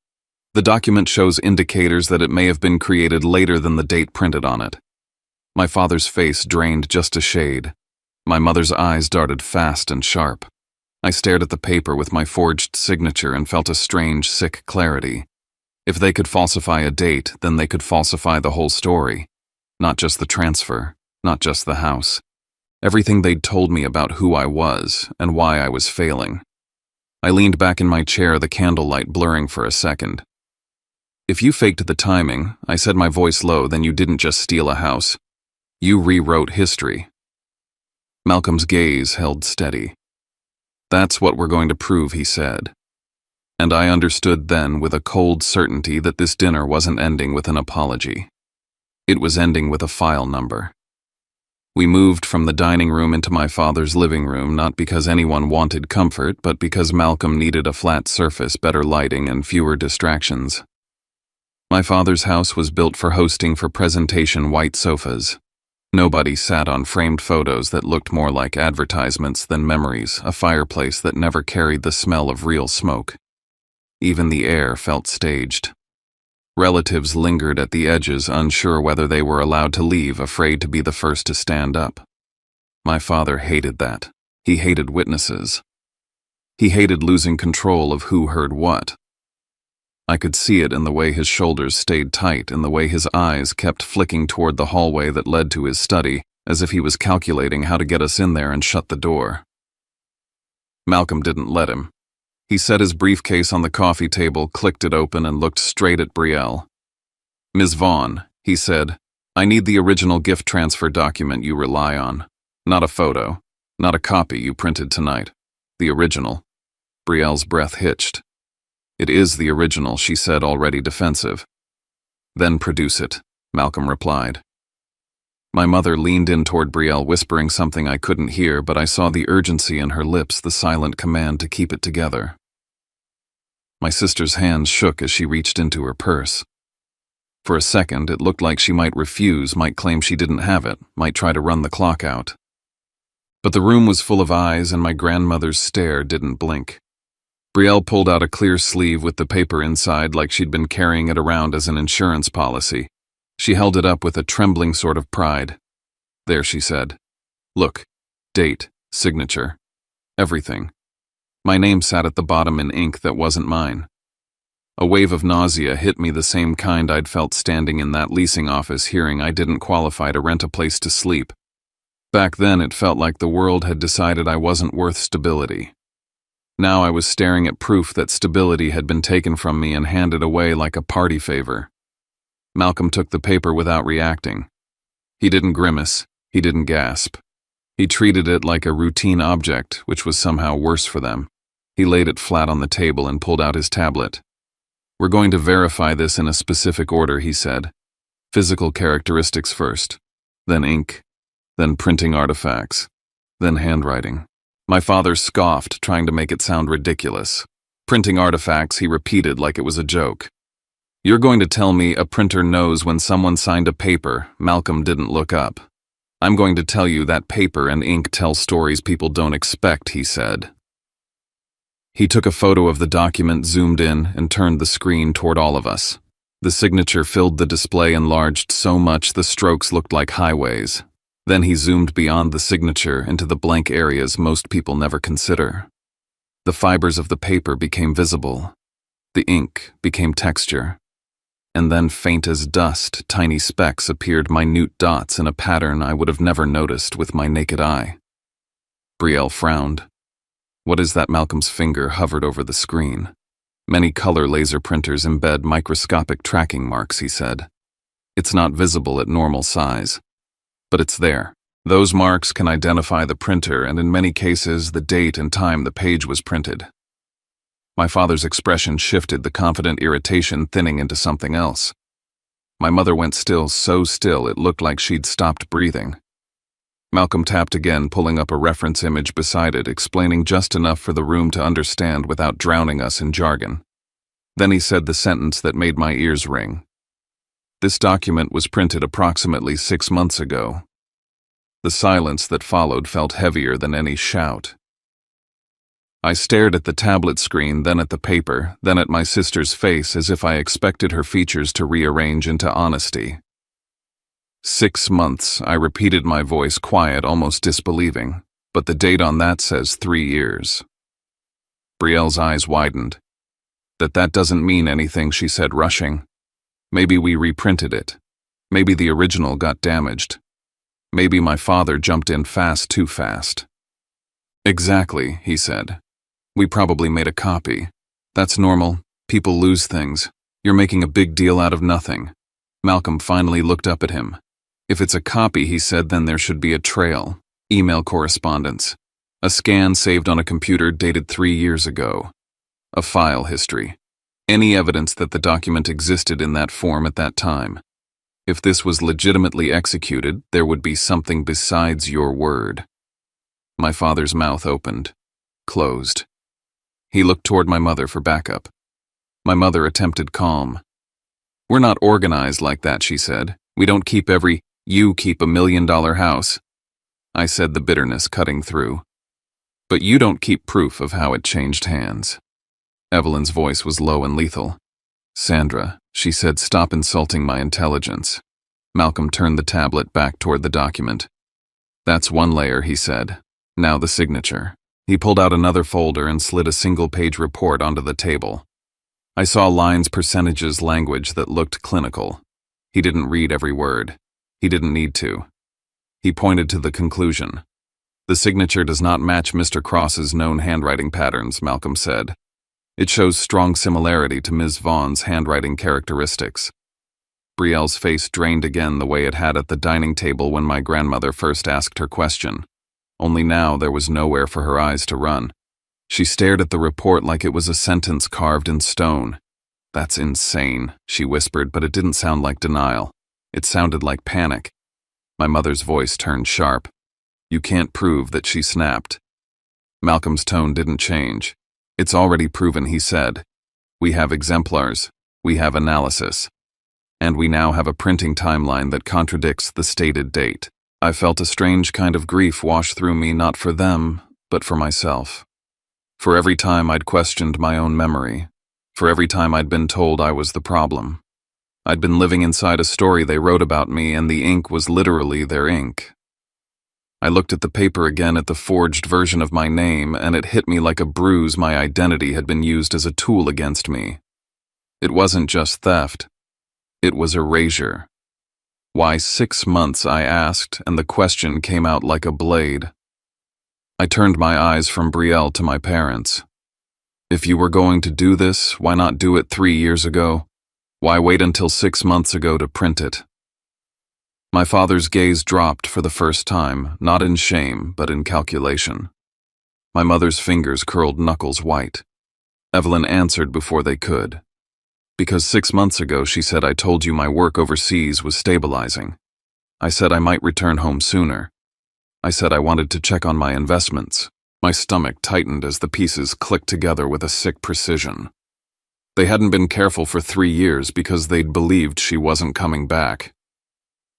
The document shows indicators that it may have been created later than the date printed on it. My father's face drained just a shade. My mother's eyes darted fast and sharp. I stared at the paper with my forged signature and felt a strange, sick clarity. If they could falsify a date, then they could falsify the whole story. Not just the transfer, not just the house. Everything they'd told me about who I was and why I was failing. I leaned back in my chair, the candlelight blurring for a second. If you faked the timing, I said, my voice low, then you didn't just steal a house. You rewrote history. Malcolm's gaze held steady. That's what we're going to prove, he said. And I understood then with a cold certainty that this dinner wasn't ending with an apology. It was ending with a file number. We moved from the dining room into my father's living room, not because anyone wanted comfort, but because Malcolm needed a flat surface, better lighting, and fewer distractions. My father's house was built for hosting for presentation white sofas. Nobody sat on framed photos that looked more like advertisements than memories, a fireplace that never carried the smell of real smoke. Even the air felt staged. Relatives lingered at the edges, unsure whether they were allowed to leave, afraid to be the first to stand up. My father hated that. He hated witnesses. He hated losing control of who heard what. I could see it in the way his shoulders stayed tight, in the way his eyes kept flicking toward the hallway that led to his study, as if he was calculating how to get us in there and shut the door. Malcolm didn't let him. He set his briefcase on the coffee table, clicked it open, and looked straight at Brielle. Ms. Vaughn, he said, I need the original gift transfer document you rely on. Not a photo. Not a copy you printed tonight. The original. Brielle's breath hitched. It is the original, she said, already defensive. Then produce it, Malcolm replied. My mother leaned in toward Brielle, whispering something I couldn't hear, but I saw the urgency in her lips, the silent command to keep it together. My sister's hands shook as she reached into her purse. For a second, it looked like she might refuse, might claim she didn't have it, might try to run the clock out. But the room was full of eyes, and my grandmother's stare didn't blink. Brielle pulled out a clear sleeve with the paper inside, like she'd been carrying it around as an insurance policy. She held it up with a trembling sort of pride. There, she said. Look, date, signature, everything. My name sat at the bottom in ink that wasn't mine. A wave of nausea hit me, the same kind I'd felt standing in that leasing office hearing I didn't qualify to rent a place to sleep. Back then, it felt like the world had decided I wasn't worth stability. Now I was staring at proof that stability had been taken from me and handed away like a party favor. Malcolm took the paper without reacting. He didn't grimace. He didn't gasp. He treated it like a routine object, which was somehow worse for them. He laid it flat on the table and pulled out his tablet. "We're going to verify this in a specific order," he said. "Physical characteristics first, then ink, then printing artifacts, then handwriting." My father scoffed, trying to make it sound ridiculous. "Printing artifacts," he repeated like it was a joke. "You're going to tell me a printer knows when someone signed a paper?" Malcolm didn't look up. "I'm going to tell you that paper and ink tell stories people don't expect," he said. He took a photo of the document, zoomed in, and turned the screen toward all of us. The signature filled the display, enlarged so much the strokes looked like highways. Then he zoomed beyond the signature into the blank areas most people never consider. The fibers of the paper became visible. The ink became texture. And then, faint as dust, tiny specks appeared, minute dots in a pattern I would have never noticed with my naked eye. Betrayal frowned. "What is that?" Malcolm's finger hovered over the screen. "Many color laser printers embed microscopic tracking marks," he said. "It's not visible at normal size. But it's there. Those marks can identify the printer and in many cases the date and time the page was printed." My father's expression shifted, the confident irritation thinning into something else. My mother went still, so still it looked like she'd stopped breathing. Malcolm tapped again, pulling up a reference image beside it, explaining just enough for the room to understand without drowning us in jargon. Then he said the sentence that made my ears ring. "This document was printed approximately 6 months ago." The silence that followed felt heavier than any shout. I stared at the tablet screen, then at the paper, then at my sister's face, as if I expected her features to rearrange into honesty. 6 months, I repeated, my voice quiet, almost disbelieving. "But the date on that says 3 years. Betrayal's eyes widened. That doesn't mean anything," she said, rushing. "Maybe we reprinted it. Maybe the original got damaged. Maybe my father jumped in too fast." "Exactly," he said. "We probably made a copy. That's normal. People lose things. You're making a big deal out of nothing." Malcolm finally looked up at him. "If it's a copy," he said, "then there should be a trail. Email correspondence. A scan saved on a computer dated 3 years ago. A file history. Any evidence that the document existed in that form at that time. If this was legitimately executed, there would be something besides your word." My father's mouth opened, closed. He looked toward my mother for backup. My mother attempted calm. "We're not organized like that," she said. "We don't keep you keep $1 million house." I said, the bitterness cutting through. "But you don't keep proof of how it changed hands." Evelyn's voice was low and lethal. "Sandra," she said, "stop insulting my intelligence." Malcolm turned the tablet back toward the document. "That's one layer," he said. "Now the signature." He pulled out another folder and slid a single-page report onto the table. I saw lines, percentages, language that looked clinical. He didn't read every word. He didn't need to. He pointed to the conclusion. "The signature does not match Mr. Cross's known handwriting patterns," Malcolm said. "It shows strong similarity to Ms. Vaughn's handwriting characteristics." Betrayal's face drained again the way it had at the dining table when my grandmother first asked her question. Only now there was nowhere for her eyes to run. She stared at the report like it was a sentence carved in stone. "That's insane," she whispered, but it didn't sound like denial. It sounded like panic. My mother's voice turned sharp. "You can't prove that," she snapped. Malcolm's tone didn't change. "It's already proven," he said. "We have exemplars. We have analysis. And we now have a printing timeline that contradicts the stated date." I felt a strange kind of grief wash through me, not for them, but for myself. For every time I'd questioned my own memory. For every time I'd been told I was the problem. I'd been living inside a story they wrote about me, and the ink was literally their ink. I looked at the paper again, at the forged version of my name, and it hit me like a bruise. My identity had been used as a tool against me. It wasn't just theft. It was erasure. "Why 6 months?" I asked, and the question came out like a blade. I turned my eyes from Betrayal to my parents. If you were going to do this, why not do it 3 years ago? Why wait until 6 months ago to print it? My father's gaze dropped for the first time, not in shame, but in calculation. My mother's fingers curled knuckles white. Evelyn answered before they could. Because 6 months ago she said I told you my work overseas was stabilizing. I said I might return home sooner. I said I wanted to check on my investments. My stomach tightened as the pieces clicked together with a sick precision. They hadn't been careful for 3 years because they'd believed she wasn't coming back.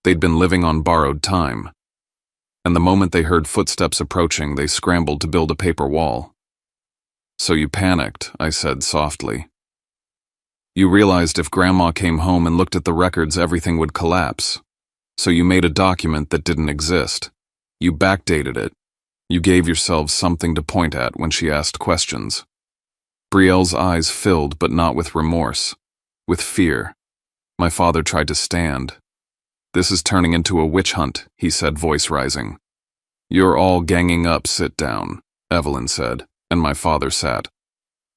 They'd been living on borrowed time. And the moment they heard footsteps approaching, they scrambled to build a paper wall. So you panicked, I said softly. You realized if Grandma came home and looked at the records, everything would collapse. So you made a document that didn't exist. You backdated it. You gave yourselves something to point at when she asked questions. Brielle's eyes filled, but not with remorse, with fear. My father tried to stand. This is turning into a witch hunt, he said, voice rising. You're all ganging up, sit down, Evelyn said, and my father sat.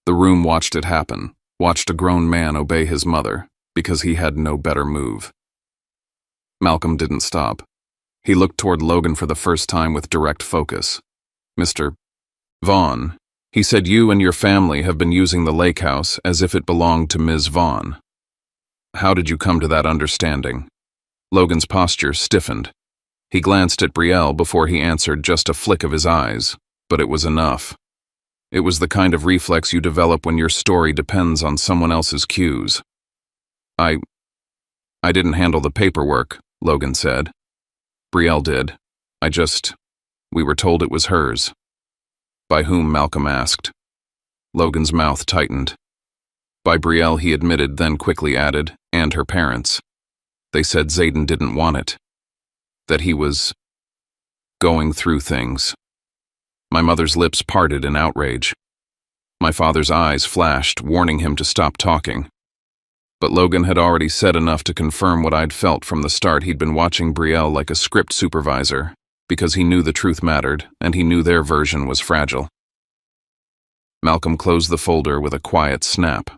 The room watched it happen, watched a grown man obey his mother, because he had no better move. Malcolm didn't stop. He looked toward Logan for the first time with direct focus. Mr. Vaughn, he said, you and your family have been using the lake house as if it belonged to Ms. Vaughn. How did you come to that understanding? Logan's posture stiffened. He glanced at Brielle before he answered, just a flick of his eyes, but it was enough. It was the kind of reflex you develop when your story depends on someone else's cues. I didn't handle the paperwork, Logan said. Brielle did. We were told it was hers. By whom, Malcolm asked. Logan's mouth tightened. By Brielle, he admitted, then quickly added, and her parents. They said Zayden didn't want it. That he was going through things. My mother's lips parted in outrage. My father's eyes flashed, warning him to stop talking. But Logan had already said enough to confirm what I'd felt from the start. He'd been watching Brielle like a script supervisor, because he knew the truth mattered, and he knew their version was fragile. Malcolm closed the folder with a quiet snap.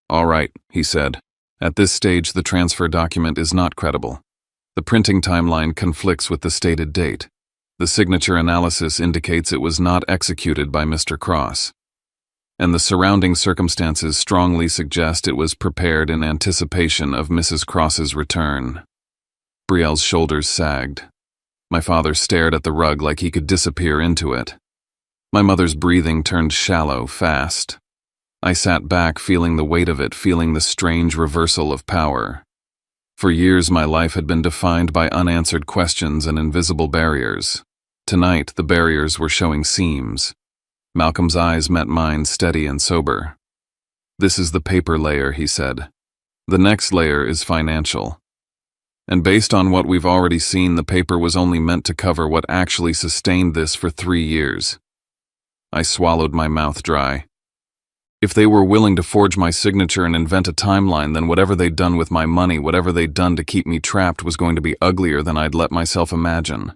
All right, he said. At this stage, the transfer document is not credible. The printing timeline conflicts with the stated date. The signature analysis indicates it was not executed by Mr. Cross. And the surrounding circumstances strongly suggest it was prepared in anticipation of Mrs. Cross's return. Brielle's shoulders sagged. My father stared at the rug like he could disappear into it. My mother's breathing turned shallow, fast. I sat back, feeling the weight of it, feeling the strange reversal of power. For years, my life had been defined by unanswered questions and invisible barriers. Tonight, the barriers were showing seams. Malcolm's eyes met mine, steady and sober. This is the paper layer, he said. The next layer is financial. And based on what we've already seen, the paper was only meant to cover what actually sustained this for 3 years. I swallowed, my mouth dry. If they were willing to forge my signature and invent a timeline, then whatever they'd done with my money, whatever they'd done to keep me trapped, was going to be uglier than I'd let myself imagine.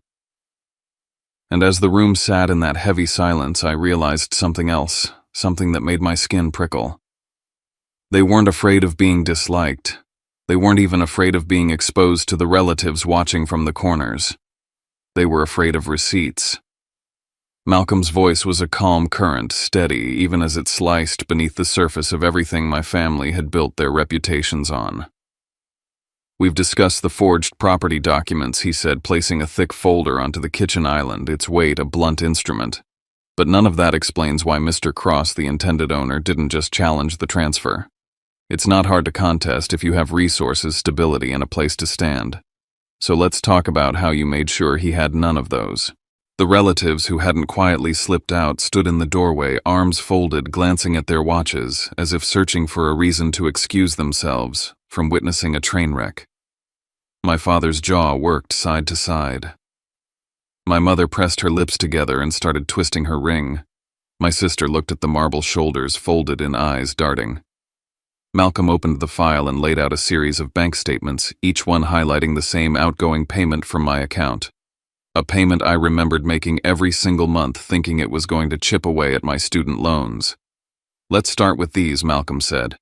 And as the room sat in that heavy silence, I realized something else, something that made my skin prickle. They weren't afraid of being disliked. They weren't even afraid of being exposed to the relatives watching from the corners. They were afraid of receipts. Malcolm's voice was a calm current, steady, even as it sliced beneath the surface of everything my family had built their reputations on. We've discussed the forged property documents, he said, placing a thick folder onto the kitchen island, its weight a blunt instrument. But none of that explains why Mr. Cross, the intended owner, didn't just challenge the transfer. It's not hard to contest if you have resources, stability, and a place to stand. So let's talk about how you made sure he had none of those. The relatives who hadn't quietly slipped out stood in the doorway, arms folded, glancing at their watches, as if searching for a reason to excuse themselves from witnessing a train wreck. My father's jaw worked side to side. My mother pressed her lips together and started twisting her ring. My sister looked at the marble shoulders folded in eyes darting. Malcolm opened the file and laid out a series of bank statements, each one highlighting the same outgoing payment from my account. A payment I remembered making every single month, thinking it was going to chip away at my student loans. Let's start with these, Malcolm said.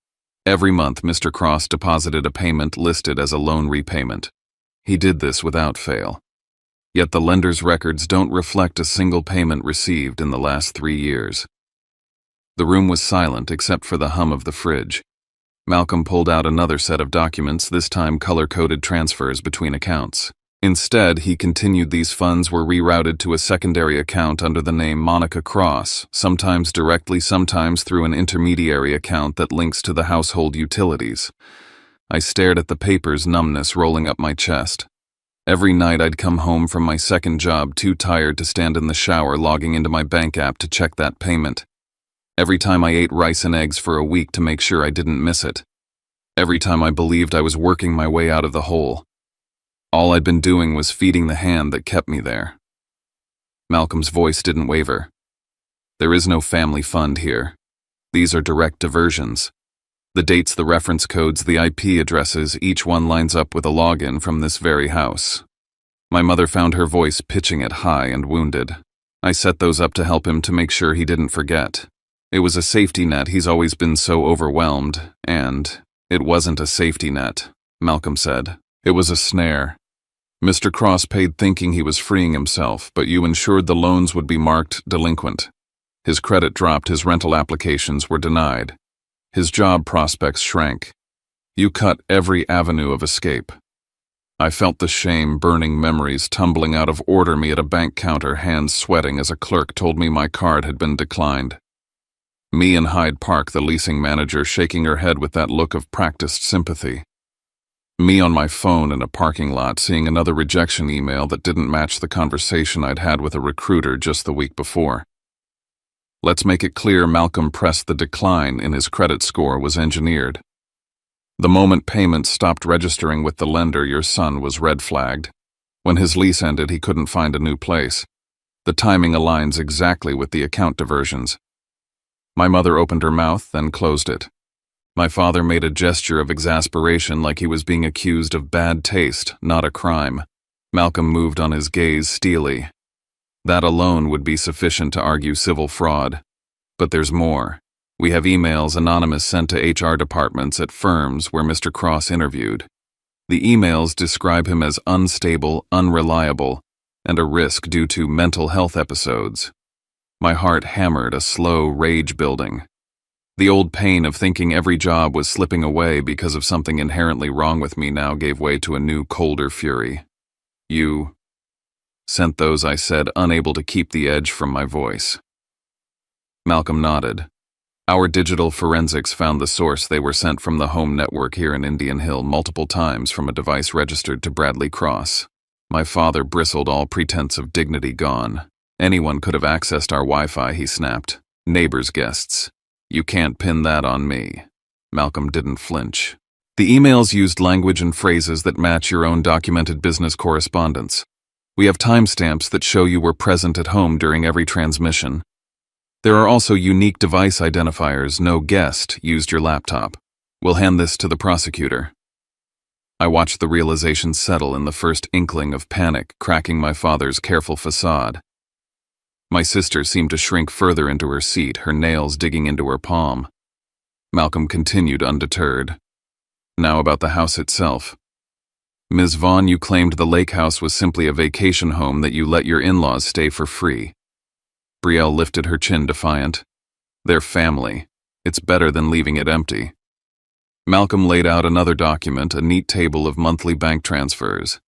Every month, Mr. Cross deposited a payment listed as a loan repayment. He did this without fail. Yet the lender's records don't reflect a single payment received in the last 3 years. The room was silent except for the hum of the fridge. Malcolm pulled out another set of documents, this time color-coded transfers between accounts. Instead, he continued these funds were rerouted to a secondary account under the name Monica Cross, sometimes directly, sometimes through an intermediary account that links to the household utilities. I stared at the papers, numbness rolling up my chest. Every night I'd come home from my second job too tired to stand in the shower, logging into my bank app to check that payment. Every time I ate rice and eggs for a week to make sure I didn't miss it. Every time I believed I was working my way out of the hole. All I'd been doing was feeding the hand that kept me there. Malcolm's voice didn't waver. There is no family fund here. These are direct diversions. The dates, the reference codes, the IP addresses, each one lines up with a login from this very house. My mother found her voice pitching it high and wounded. I set those up to help him to make sure he didn't forget. It was a safety net. He's always been so overwhelmed, and it wasn't a safety net, Malcolm said. It was a snare. Mr. Cross paid thinking he was freeing himself, but you ensured the loans would be marked delinquent. His credit dropped, his rental applications were denied. His job prospects shrank. You cut every avenue of escape. I felt the shame, burning memories tumbling out of order me at a bank counter, hands sweating as a clerk told me my card had been declined. Me in Hyde Park, the leasing manager, shaking her head with that look of practiced sympathy. Me on my phone in a parking lot, seeing another rejection email that didn't match the conversation I'd had with a recruiter just the week before. Let's make it clear, Malcolm pressed, the decline in his credit score was engineered. The moment payments stopped registering with the lender, your son was red flagged. When his lease ended, he couldn't find a new place. The timing aligns exactly with the account diversions. My mother opened her mouth, then closed it. My father made a gesture of exasperation, like he was being accused of bad taste, not a crime. Malcolm moved on, his gaze steely. That alone would be sufficient to argue civil fraud. But there's more. We have emails anonymous sent to HR departments at firms where Mr. Cross interviewed. The emails describe him as unstable, unreliable, and a risk due to mental health episodes. My heart hammered, a slow rage building. The old pain of thinking every job was slipping away because of something inherently wrong with me now gave way to a new, colder fury. You sent those, I said, unable to keep the edge from my voice. Malcolm nodded. Our digital forensics found the source. They were sent from the home network here in Indian Hill multiple times from a device registered to Bradley Cross. My father bristled, all pretense of dignity gone. Anyone could have accessed our Wi-Fi, he snapped. Neighbors' guests. You can't pin that on me. Malcolm didn't flinch. The emails used language and phrases that match your own documented business correspondence. We have timestamps that show you were present at home during every transmission. There are also unique device identifiers. No guest used your laptop. We'll hand this to the prosecutor. I watched the realization settle in, the first inkling of panic cracking my father's careful facade. My sister seemed to shrink further into her seat, her nails digging into her palm. Malcolm continued undeterred. Now about the house itself. Ms. Vaughn, you claimed the lake house was simply a vacation home that you let your in-laws stay for free. Betrayal lifted her chin, defiant. They're family. It's better than leaving it empty. Malcolm laid out another document, a neat table of monthly bank transfers.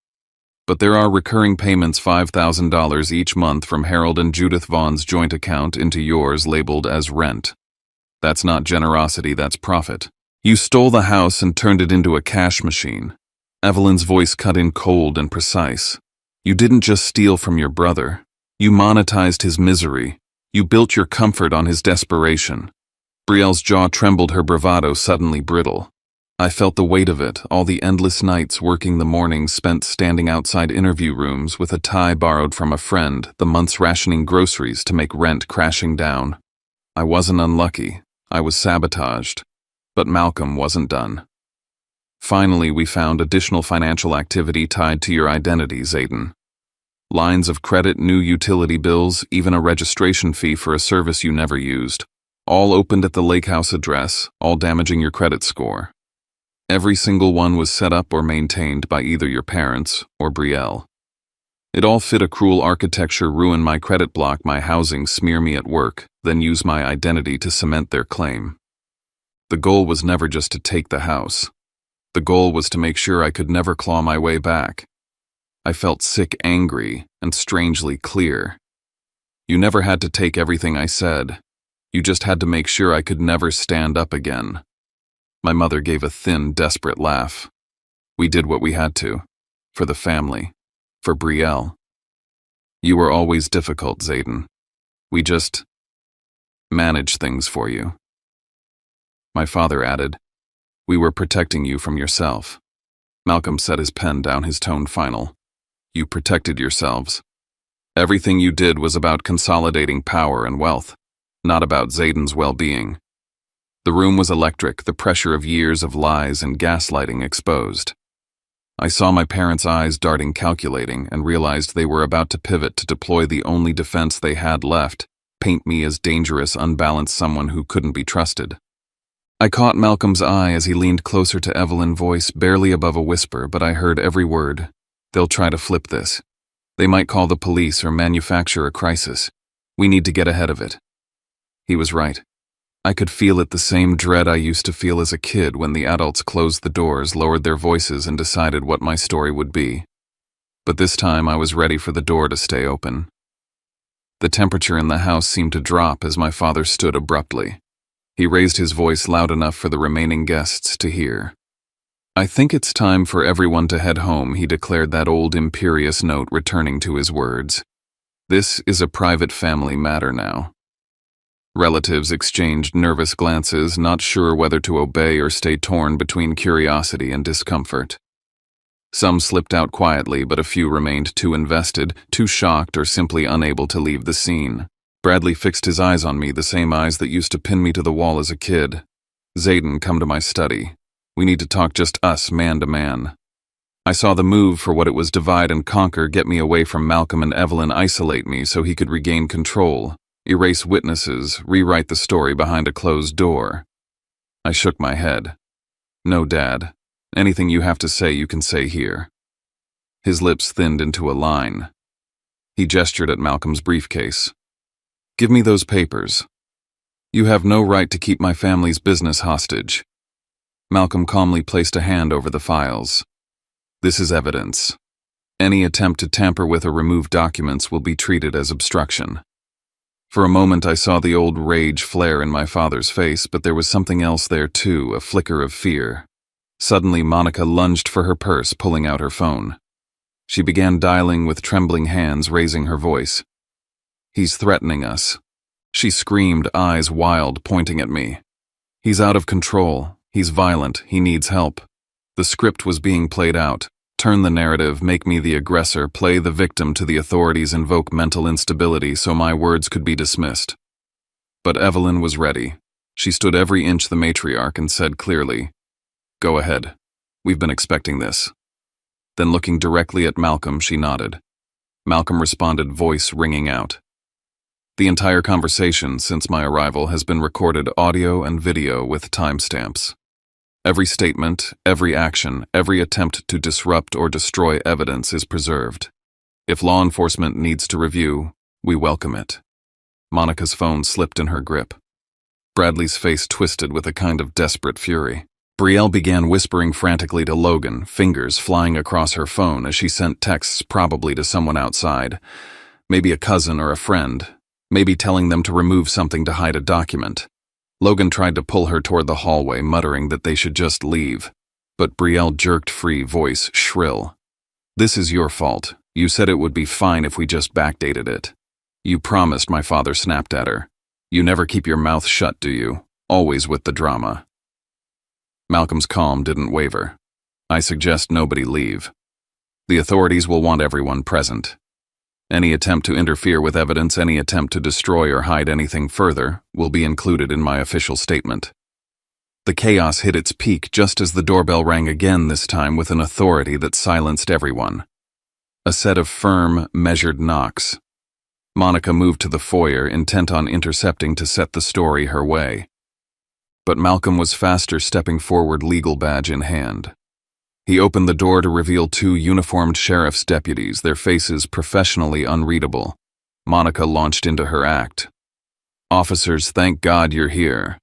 But there are recurring payments, $5,000 each month from Harold and Judith Vaughn's joint account into yours, labeled as rent. That's not generosity, that's profit. You stole the house and turned it into a cash machine. Evelyn's voice cut in, cold and precise. You didn't just steal from your brother. You monetized his misery. You built your comfort on his desperation. Betrayal's jaw trembled, her bravado suddenly brittle. I felt the weight of it, all the endless nights working, the mornings spent standing outside interview rooms with a tie borrowed from a friend, the months rationing groceries to make rent crashing down. I wasn't unlucky. I was sabotaged. But Malcolm wasn't done. Finally, we found additional financial activity tied to your identity, Zayden. Lines of credit, new utility bills, even a registration fee for a service you never used. all opened at the lake house address, all damaging your credit score. Every single one was set up or maintained by either your parents or Betrayal. It all fit a cruel architecture, ruin my credit, block my housing, smear me at work, then use my identity to cement their claim. The goal was never just to take the house. The goal was to make sure I could never claw my way back. I felt sick, angry, and strangely clear. You never had to take everything I said. You just had to make sure I could never stand up again. My mother gave a thin, desperate laugh. We did what we had to. For the family. For Betrayal. You were always difficult, Zayden. We just managed things for you. My father added, we were protecting you from yourself. Malcolm set his pen down, his tone final. You protected yourselves. Everything you did was about consolidating power and wealth, not about Zayden's well-being. The room was electric, the pressure of years of lies and gaslighting exposed. I saw my parents' eyes darting, calculating, and realized they were about to pivot to deploy the only defense they had left, paint me as dangerous, unbalanced, someone who couldn't be trusted. I caught Malcolm's eye as he leaned closer to Evelyn, voice barely above a whisper, but I heard every word. They'll try to flip this. They might call the police or manufacture a crisis. We need to get ahead of it. He was right. I could feel it, the same dread I used to feel as a kid when the adults closed the doors, lowered their voices, and decided what my story would be. But this time I was ready for the door to stay open. The temperature in the house seemed to drop as my father stood abruptly. He raised his voice loud enough for the remaining guests to hear. I think it's time for everyone to head home, he declared, that old imperious note returning to his words. This is a private family matter now. Relatives exchanged nervous glances, not sure whether to obey or stay torn between curiosity and discomfort. Some slipped out quietly, but a few remained too invested, too shocked, or simply unable to leave the scene. Bradley fixed his eyes on me, the same eyes that used to pin me to the wall as a kid. Zayden, come to my study. We need to talk, just us, man to man. I saw the move for what it was: divide and conquer, get me away from Malcolm and Evelyn, isolate me so he could regain control. Erase witnesses, rewrite the story behind a closed door. I shook my head. No, Dad. Anything you have to say, you can say here. His lips thinned into a line. He gestured at Malcolm's briefcase. Give me those papers. You have no right to keep my family's business hostage. Malcolm calmly placed a hand over the files. This is evidence. Any attempt to tamper with or remove documents will be treated as obstruction. For a moment I saw the old rage flare in my father's face, but there was something else there too, a flicker of fear. Suddenly Monica lunged for her purse, pulling out her phone. She began dialing with trembling hands, raising her voice. He's threatening us. She screamed, eyes wild, pointing at me. He's out of control. He's violent. He needs help. The script was being played out. Turn the narrative, make me the aggressor, play the victim to the authorities, invoke mental instability so my words could be dismissed. But Evelyn was ready. She stood every inch the matriarch and said clearly, Go ahead. We've been expecting this. Then looking directly at Malcolm, she nodded. Malcolm responded, voice ringing out. The entire conversation since my arrival has been recorded, audio and video, with timestamps. Every statement, every action, every attempt to disrupt or destroy evidence is preserved. If law enforcement needs to review, we welcome it. Monica's phone slipped in her grip. Bradley's face twisted with a kind of desperate fury. Betrayal began whispering frantically to Logan, fingers flying across her phone as she sent texts, probably to someone outside. Maybe a cousin or a friend. Maybe telling them to remove something to hide a document. Logan tried to pull her toward the hallway, muttering that they should just leave. But Betrayal jerked free, voice shrill. This is your fault. You said it would be fine if we just backdated it. You promised, my father snapped at her. You never keep your mouth shut, do you? Always with the drama. Malcolm's calm didn't waver. I suggest nobody leave. The authorities will want everyone present. Any attempt to interfere with evidence, any attempt to destroy or hide anything further, will be included in my official statement. The chaos hit its peak just as the doorbell rang again, this time with an authority that silenced everyone. A set of firm, measured knocks. Monica moved to the foyer, intent on intercepting to set the story her way. But Malcolm was faster, stepping forward, legal badge in hand. He opened the door to reveal two uniformed sheriff's deputies, their faces professionally unreadable. Monica launched into her act. "Officers, thank God you're here.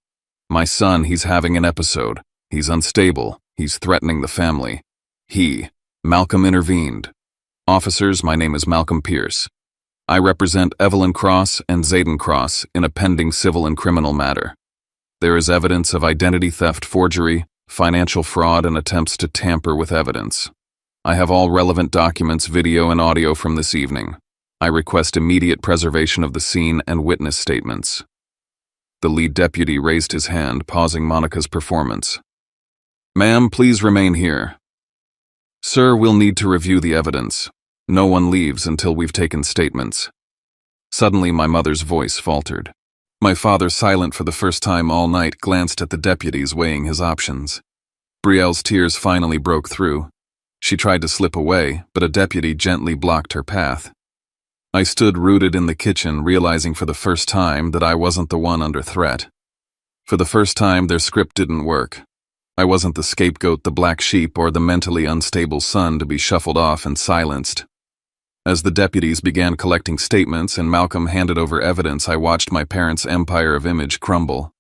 My son, he's having an episode. He's unstable. He's threatening the family." Malcolm intervened. "Officers, my name is Malcolm Pierce. I represent Evelyn Cross and Zayden Cross in a pending civil and criminal matter. There is evidence of identity theft, forgery, financial fraud, and attempts to tamper with evidence. I have all relevant documents, video and audio from this evening. I request immediate preservation of the scene and witness statements." The lead deputy raised his hand, pausing Monica's performance. "Ma'am, please remain here." "Sir, we'll need to review the evidence. No one leaves until we've taken statements." Suddenly, my mother's voice faltered. My father, silent for the first time all night, glanced at the deputies, weighing his options. Brielle's tears finally broke through. She tried to slip away, but a deputy gently blocked her path. I stood rooted in the kitchen, realizing for the first time that I wasn't the one under threat. For the first time, their script didn't work. I wasn't the scapegoat, the black sheep, or the mentally unstable son to be shuffled off and silenced. As the deputies began collecting statements and Malcolm handed over evidence, I watched my parents' empire of image crumble.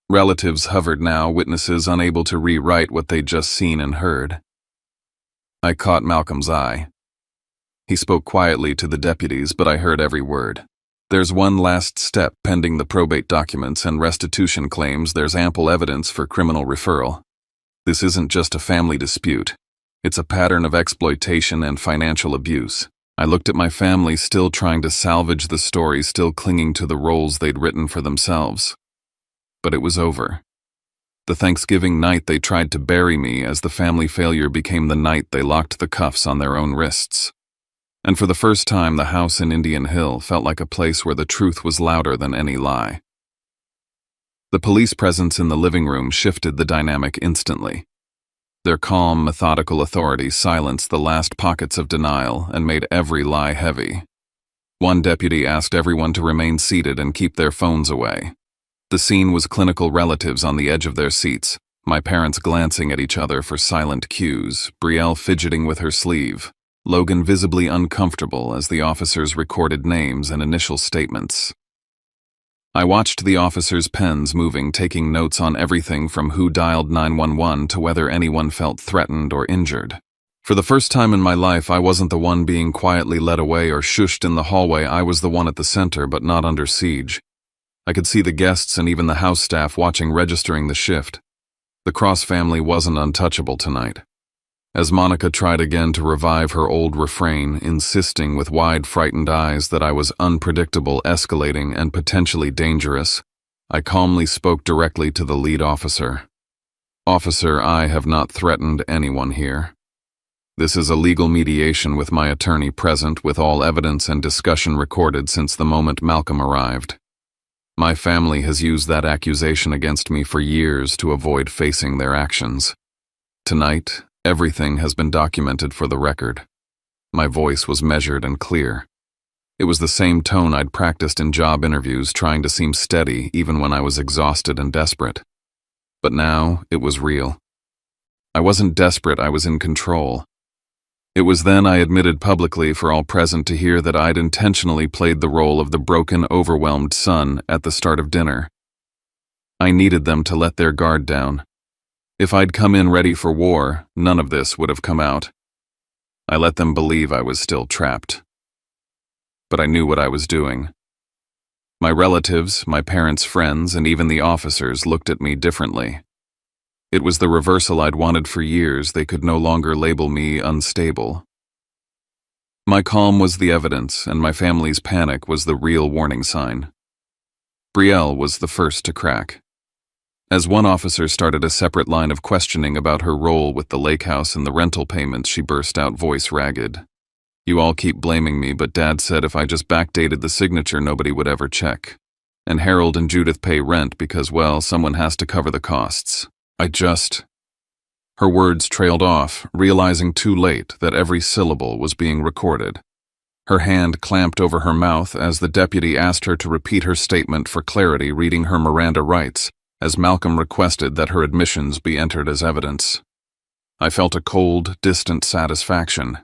Relatives hovered now, witnesses unable to rewrite what they'd just seen and heard. I caught Malcolm's eye. He spoke quietly to the deputies, but I heard every word. "There's one last step pending the probate documents and restitution claims. There's ample evidence for criminal referral. This isn't just a family dispute. It's a pattern of exploitation and financial abuse." I looked at my family, still trying to salvage the story, still clinging to the roles they'd written for themselves. But it was over. The Thanksgiving night they tried to bury me, as the family failure became the night they locked the cuffs on their own wrists. And for the first time, the house in Indian Hill felt like a place where the truth was louder than any lie. The police presence in the living room shifted the dynamic instantly. Their calm, methodical authority silenced the last pockets of denial and made every lie heavy. One deputy asked everyone to remain seated and keep their phones away. The scene was clinical relatives on the edge of their seats, my parents glancing at each other for silent cues, Brielle fidgeting with her sleeve, Logan visibly uncomfortable as the officers recorded names and initial statements. I watched the officers' pens moving, taking notes on everything from who dialed 911 to whether anyone felt threatened or injured. For the first time in my life, I wasn't the one being quietly led away or shushed in the hallway. I was the one at the center, but not under siege. I could see the guests and even the house staff watching, registering the shift. The Cross family wasn't untouchable tonight. As Monica tried again to revive her old refrain, insisting with wide, frightened eyes that I was unpredictable, escalating, and potentially dangerous, I calmly spoke directly to the lead officer. "Officer, I have not threatened anyone here. This is a legal mediation with my attorney present, with all evidence and discussion recorded since the moment Malcolm arrived. My family has used that accusation against me for years to avoid facing their actions. Tonight, everything has been documented for the record." My voice was measured and clear. It was the same tone I'd practiced in job interviews, trying to seem steady even when I was exhausted and desperate. But now, it was real. I wasn't desperate, I was in control. It was then I admitted publicly for all present to hear that I'd intentionally played the role of the broken, overwhelmed son at the start of dinner. I needed them to let their guard down. If I'd come in ready for war, none of this would have come out. I let them believe I was still trapped. But I knew what I was doing. My relatives, my parents' friends, and even the officers looked at me differently. It was the reversal I'd wanted for years. They could no longer label me unstable. My calm was the evidence, and my family's panic was the real warning sign. Brielle was the first to crack. As one officer started a separate line of questioning about her role with the lake house and the rental payments, she burst out, voice ragged. "You all keep blaming me, but Dad said if I just backdated the signature, nobody would ever check. And Harold and Judith pay rent because, well, someone has to cover the costs. Her words trailed off, realizing too late that every syllable was being recorded. Her hand clamped over her mouth as the deputy asked her to repeat her statement for clarity, reading her Miranda rights, as Malcolm requested that her admissions be entered as evidence. I felt a cold, distant satisfaction.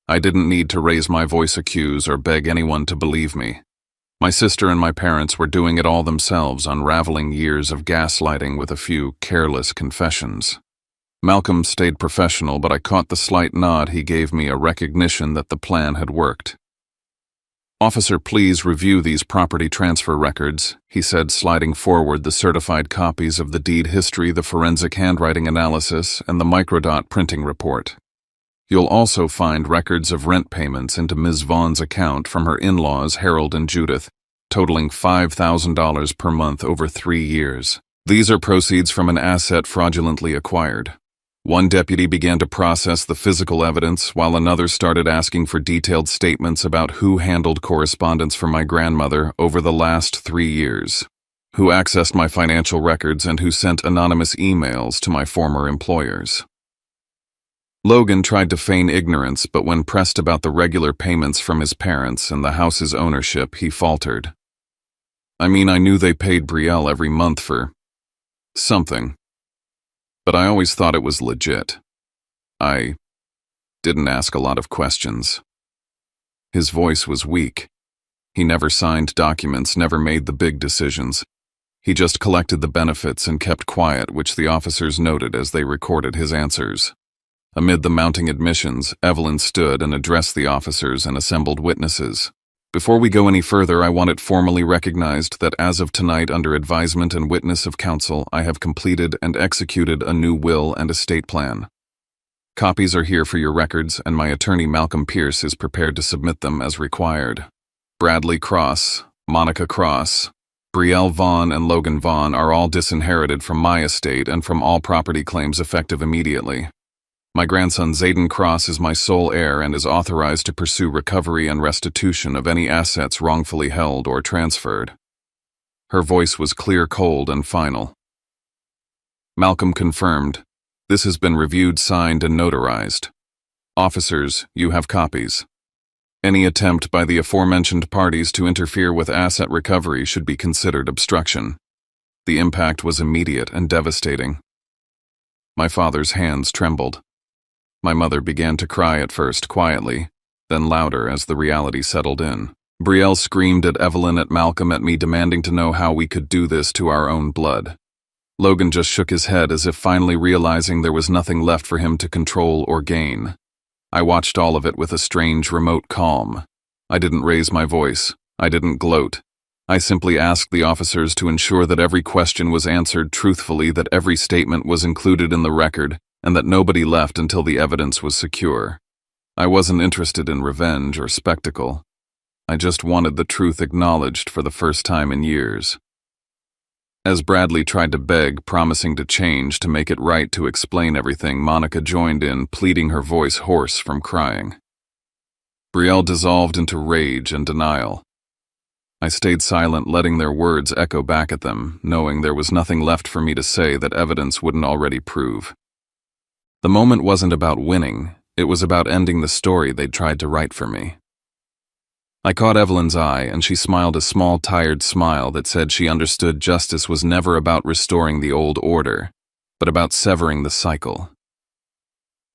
I didn't need to raise my voice, accuse, or beg anyone to believe me. My sister and my parents were doing it all themselves, unraveling years of gaslighting with a few careless confessions. Malcolm stayed professional, but I caught the slight nod he gave me, a recognition that the plan had worked. "Officer, please review these property transfer records," he said, sliding forward the certified copies of the deed history, the forensic handwriting analysis, and the microdot printing report. "You'll also find records of rent payments into Ms. Vaughn's account from her in-laws, Harold and Judith, totaling $5,000 per month over 3 years. These are proceeds from an asset fraudulently acquired." One deputy began to process the physical evidence, while another started asking for detailed statements about who handled correspondence for my grandmother over the last 3 years, who accessed my financial records, and who sent anonymous emails to my former employers. Logan tried to feign ignorance, but when pressed about the regular payments from his parents and the house's ownership, he faltered. "I mean, I knew they paid Betrayal every month for something, but I always thought it was legit. I didn't ask a lot of questions." His voice was weak. He never signed documents, never made the big decisions. He just collected the benefits and kept quiet, which the officers noted as they recorded his answers. Amid the mounting admissions, Evelyn stood and addressed the officers and assembled witnesses. "Before we go any further, I want it formally recognized that as of tonight, under advisement and witness of counsel, I have completed and executed a new will and estate plan. Copies are here for your records, and my attorney Malcolm Pierce is prepared to submit them as required. Bradley Cross, Monica Cross, Betrayal Vaughn, and Logan Vaughn are all disinherited from my estate and from all property claims effective immediately. My grandson Zayden Cross is my sole heir and is authorized to pursue recovery and restitution of any assets wrongfully held or transferred." Her voice was clear, cold, and final. Malcolm confirmed, "This has been reviewed, signed, and notarized. Officers, you have copies. Any attempt by the aforementioned parties to interfere with asset recovery should be considered obstruction." The impact was immediate and devastating. My father's hands trembled. My mother began to cry, at first quietly, then louder as the reality settled in. Betrayal screamed at Evelyn, at Malcolm, at me, demanding to know how we could do this to our own blood. Logan just shook his head as if finally realizing there was nothing left for him to control or gain. I watched all of it with a strange, remote calm. I didn't raise my voice. I didn't gloat. I simply asked the officers to ensure that every question was answered truthfully, that every statement was included in the record, and that nobody left until the evidence was secure. I wasn't interested in revenge or spectacle. I just wanted the truth acknowledged for the first time in years. As Bradley tried to beg, promising to change, to make it right, to explain everything, Monica joined in, pleading, her voice hoarse from crying. Betrayal dissolved into rage and denial. I stayed silent, letting their words echo back at them, knowing there was nothing left for me to say that evidence wouldn't already prove. The moment wasn't about winning, it was about ending the story they'd tried to write for me. I caught Evelyn's eye, and she smiled a small, tired smile that said she understood justice was never about restoring the old order, but about severing the cycle.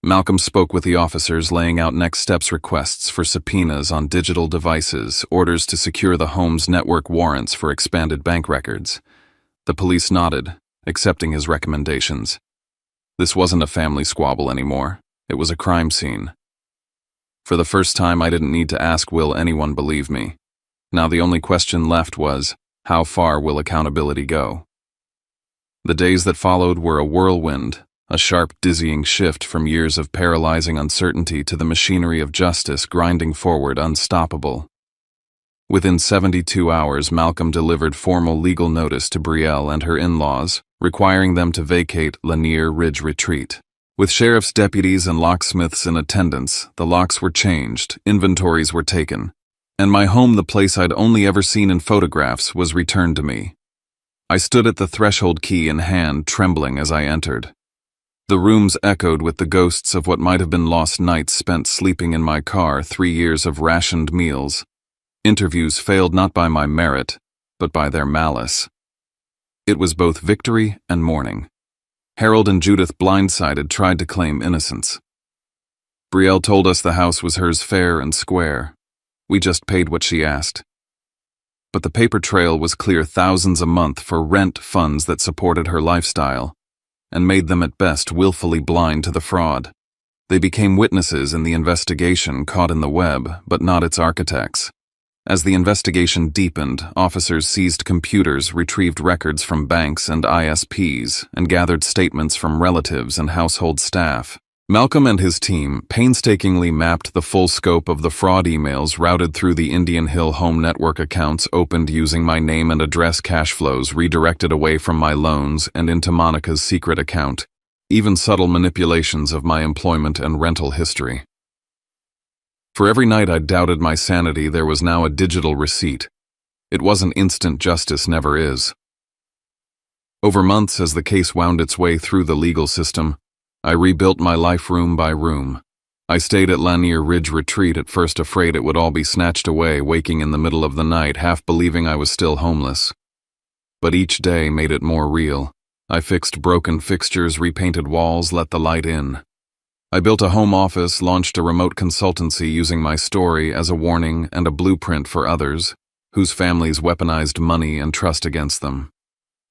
Malcolm spoke with the officers, laying out next steps: requests for subpoenas on digital devices, orders to secure the home's network, warrants for expanded bank records. The police nodded, accepting his recommendations. This wasn't a family squabble anymore. It was a crime scene. For the first time, I didn't need to ask, will anyone believe me? Now the only question left was, how far will accountability go? The days that followed were a whirlwind, a sharp, dizzying shift from years of paralyzing uncertainty to the machinery of justice grinding forward, unstoppable. Within 72 hours, Malcolm delivered formal legal notice to Betrayal and her in-laws, requiring them to vacate Lanier Ridge Retreat. With sheriff's deputies and locksmiths in attendance, the locks were changed, inventories were taken, and my home, the place I'd only ever seen in photographs, was returned to me. I stood at the threshold, key in hand, trembling as I entered. The rooms echoed with the ghosts of what might have been lost nights spent sleeping in my car, 3 years of rationed meals. Interviews failed not by my merit, but by their malice. It was both victory and mourning. Harold and Judith, blindsided, tried to claim innocence. Brielle told us the house was hers fair and square. We just paid what she asked. But the paper trail was clear, thousands a month for rent funds that supported her lifestyle, and made them at best willfully blind to the fraud. They became witnesses in the investigation, caught in the web, but not its architects. As the investigation deepened, officers seized computers, retrieved records from banks and ISPs, and gathered statements from relatives and household staff. Malcolm and his team painstakingly mapped the full scope of the fraud emails routed through the Indian Hill home network accounts opened using my name and address, cash flows redirected away from my loans and into Monica's secret account, even subtle manipulations of my employment and rental history. For every night I doubted my sanity, there was now a digital receipt. It wasn't instant justice, never is. Over months, as the case wound its way through the legal system, I rebuilt my life room by room. I stayed at Lanier Ridge Retreat, at first afraid it would all be snatched away, waking in the middle of the night, half believing I was still homeless. But each day made it more real. I fixed broken fixtures, repainted walls, let the light in. I built a home office, launched a remote consultancy using my story as a warning and a blueprint for others, whose families weaponized money and trust against them.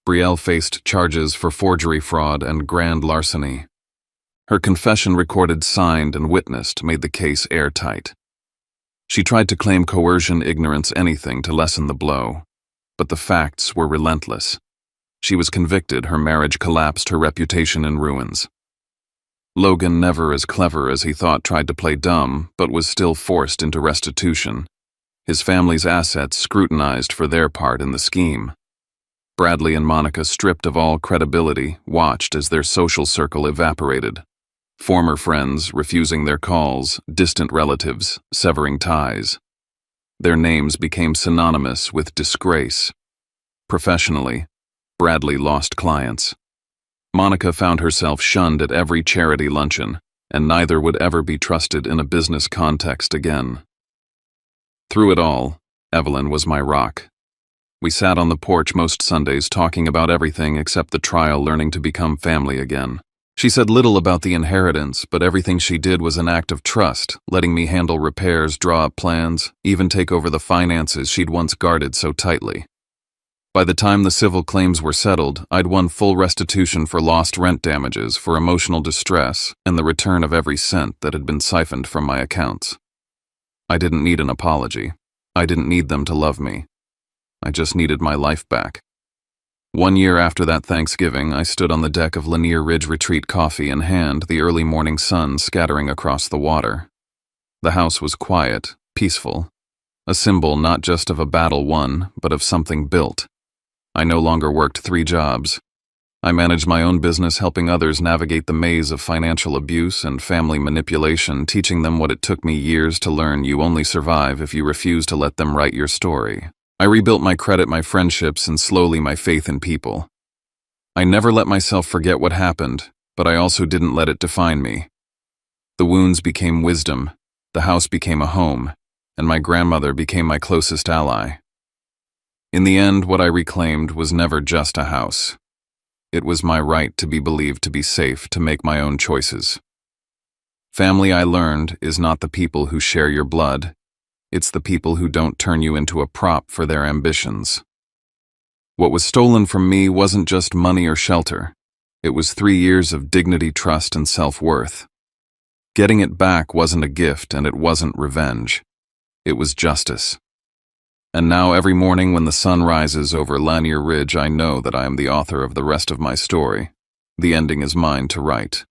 Brielle faced charges for forgery, fraud, and grand larceny. Her confession, recorded, signed, and witnessed, made the case airtight. She tried to claim coercion, ignorance, anything to lessen the blow. But the facts were relentless. She was convicted, her marriage collapsed, her reputation in ruins. Logan, never as clever as he thought, tried to play dumb, but was still forced into restitution. His family's assets scrutinized for their part in the scheme. Bradley and Monica, stripped of all credibility, watched as their social circle evaporated. Former friends refusing their calls, distant relatives severing ties. Their names became synonymous with disgrace. Professionally, Bradley lost clients. Monica found herself shunned at every charity luncheon, and neither would ever be trusted in a business context again. Through it all, Evelyn was my rock. We sat on the porch most Sundays talking about everything except the trial, learning to become family again. She said little about the inheritance, but everything she did was an act of trust, letting me handle repairs, draw up plans, even take over the finances she'd once guarded so tightly. By the time the civil claims were settled, I'd won full restitution for lost rent damages, for emotional distress, and the return of every cent that had been siphoned from my accounts. I didn't need an apology. I didn't need them to love me. I just needed my life back. 1 year after that Thanksgiving, I stood on the deck of Lanier Ridge Retreat, coffee in hand, the early morning sun scattering across the water. The house was quiet, peaceful, a symbol not just of a battle won, but of something built. I no longer worked 3 jobs. I managed my own business, helping others navigate the maze of financial abuse and family manipulation, teaching them what it took me years to learn: you only survive if you refuse to let them write your story. I rebuilt my credit, my friendships, and slowly my faith in people. I never let myself forget what happened, but I also didn't let it define me. The wounds became wisdom, the house became a home, and my grandmother became my closest ally. In the end, what I reclaimed was never just a house. It was my right to be believed to be safe, to make my own choices. Family, I learned, is not the people who share your blood. It's the people who don't turn you into a prop for their ambitions. What was stolen from me wasn't just money or shelter. It was 3 years of dignity, trust, and self-worth. Getting it back wasn't a gift, and it wasn't revenge. It was justice. And now every morning when the sun rises over Lanier Ridge, I know that I am the author of the rest of my story. The ending is mine to write.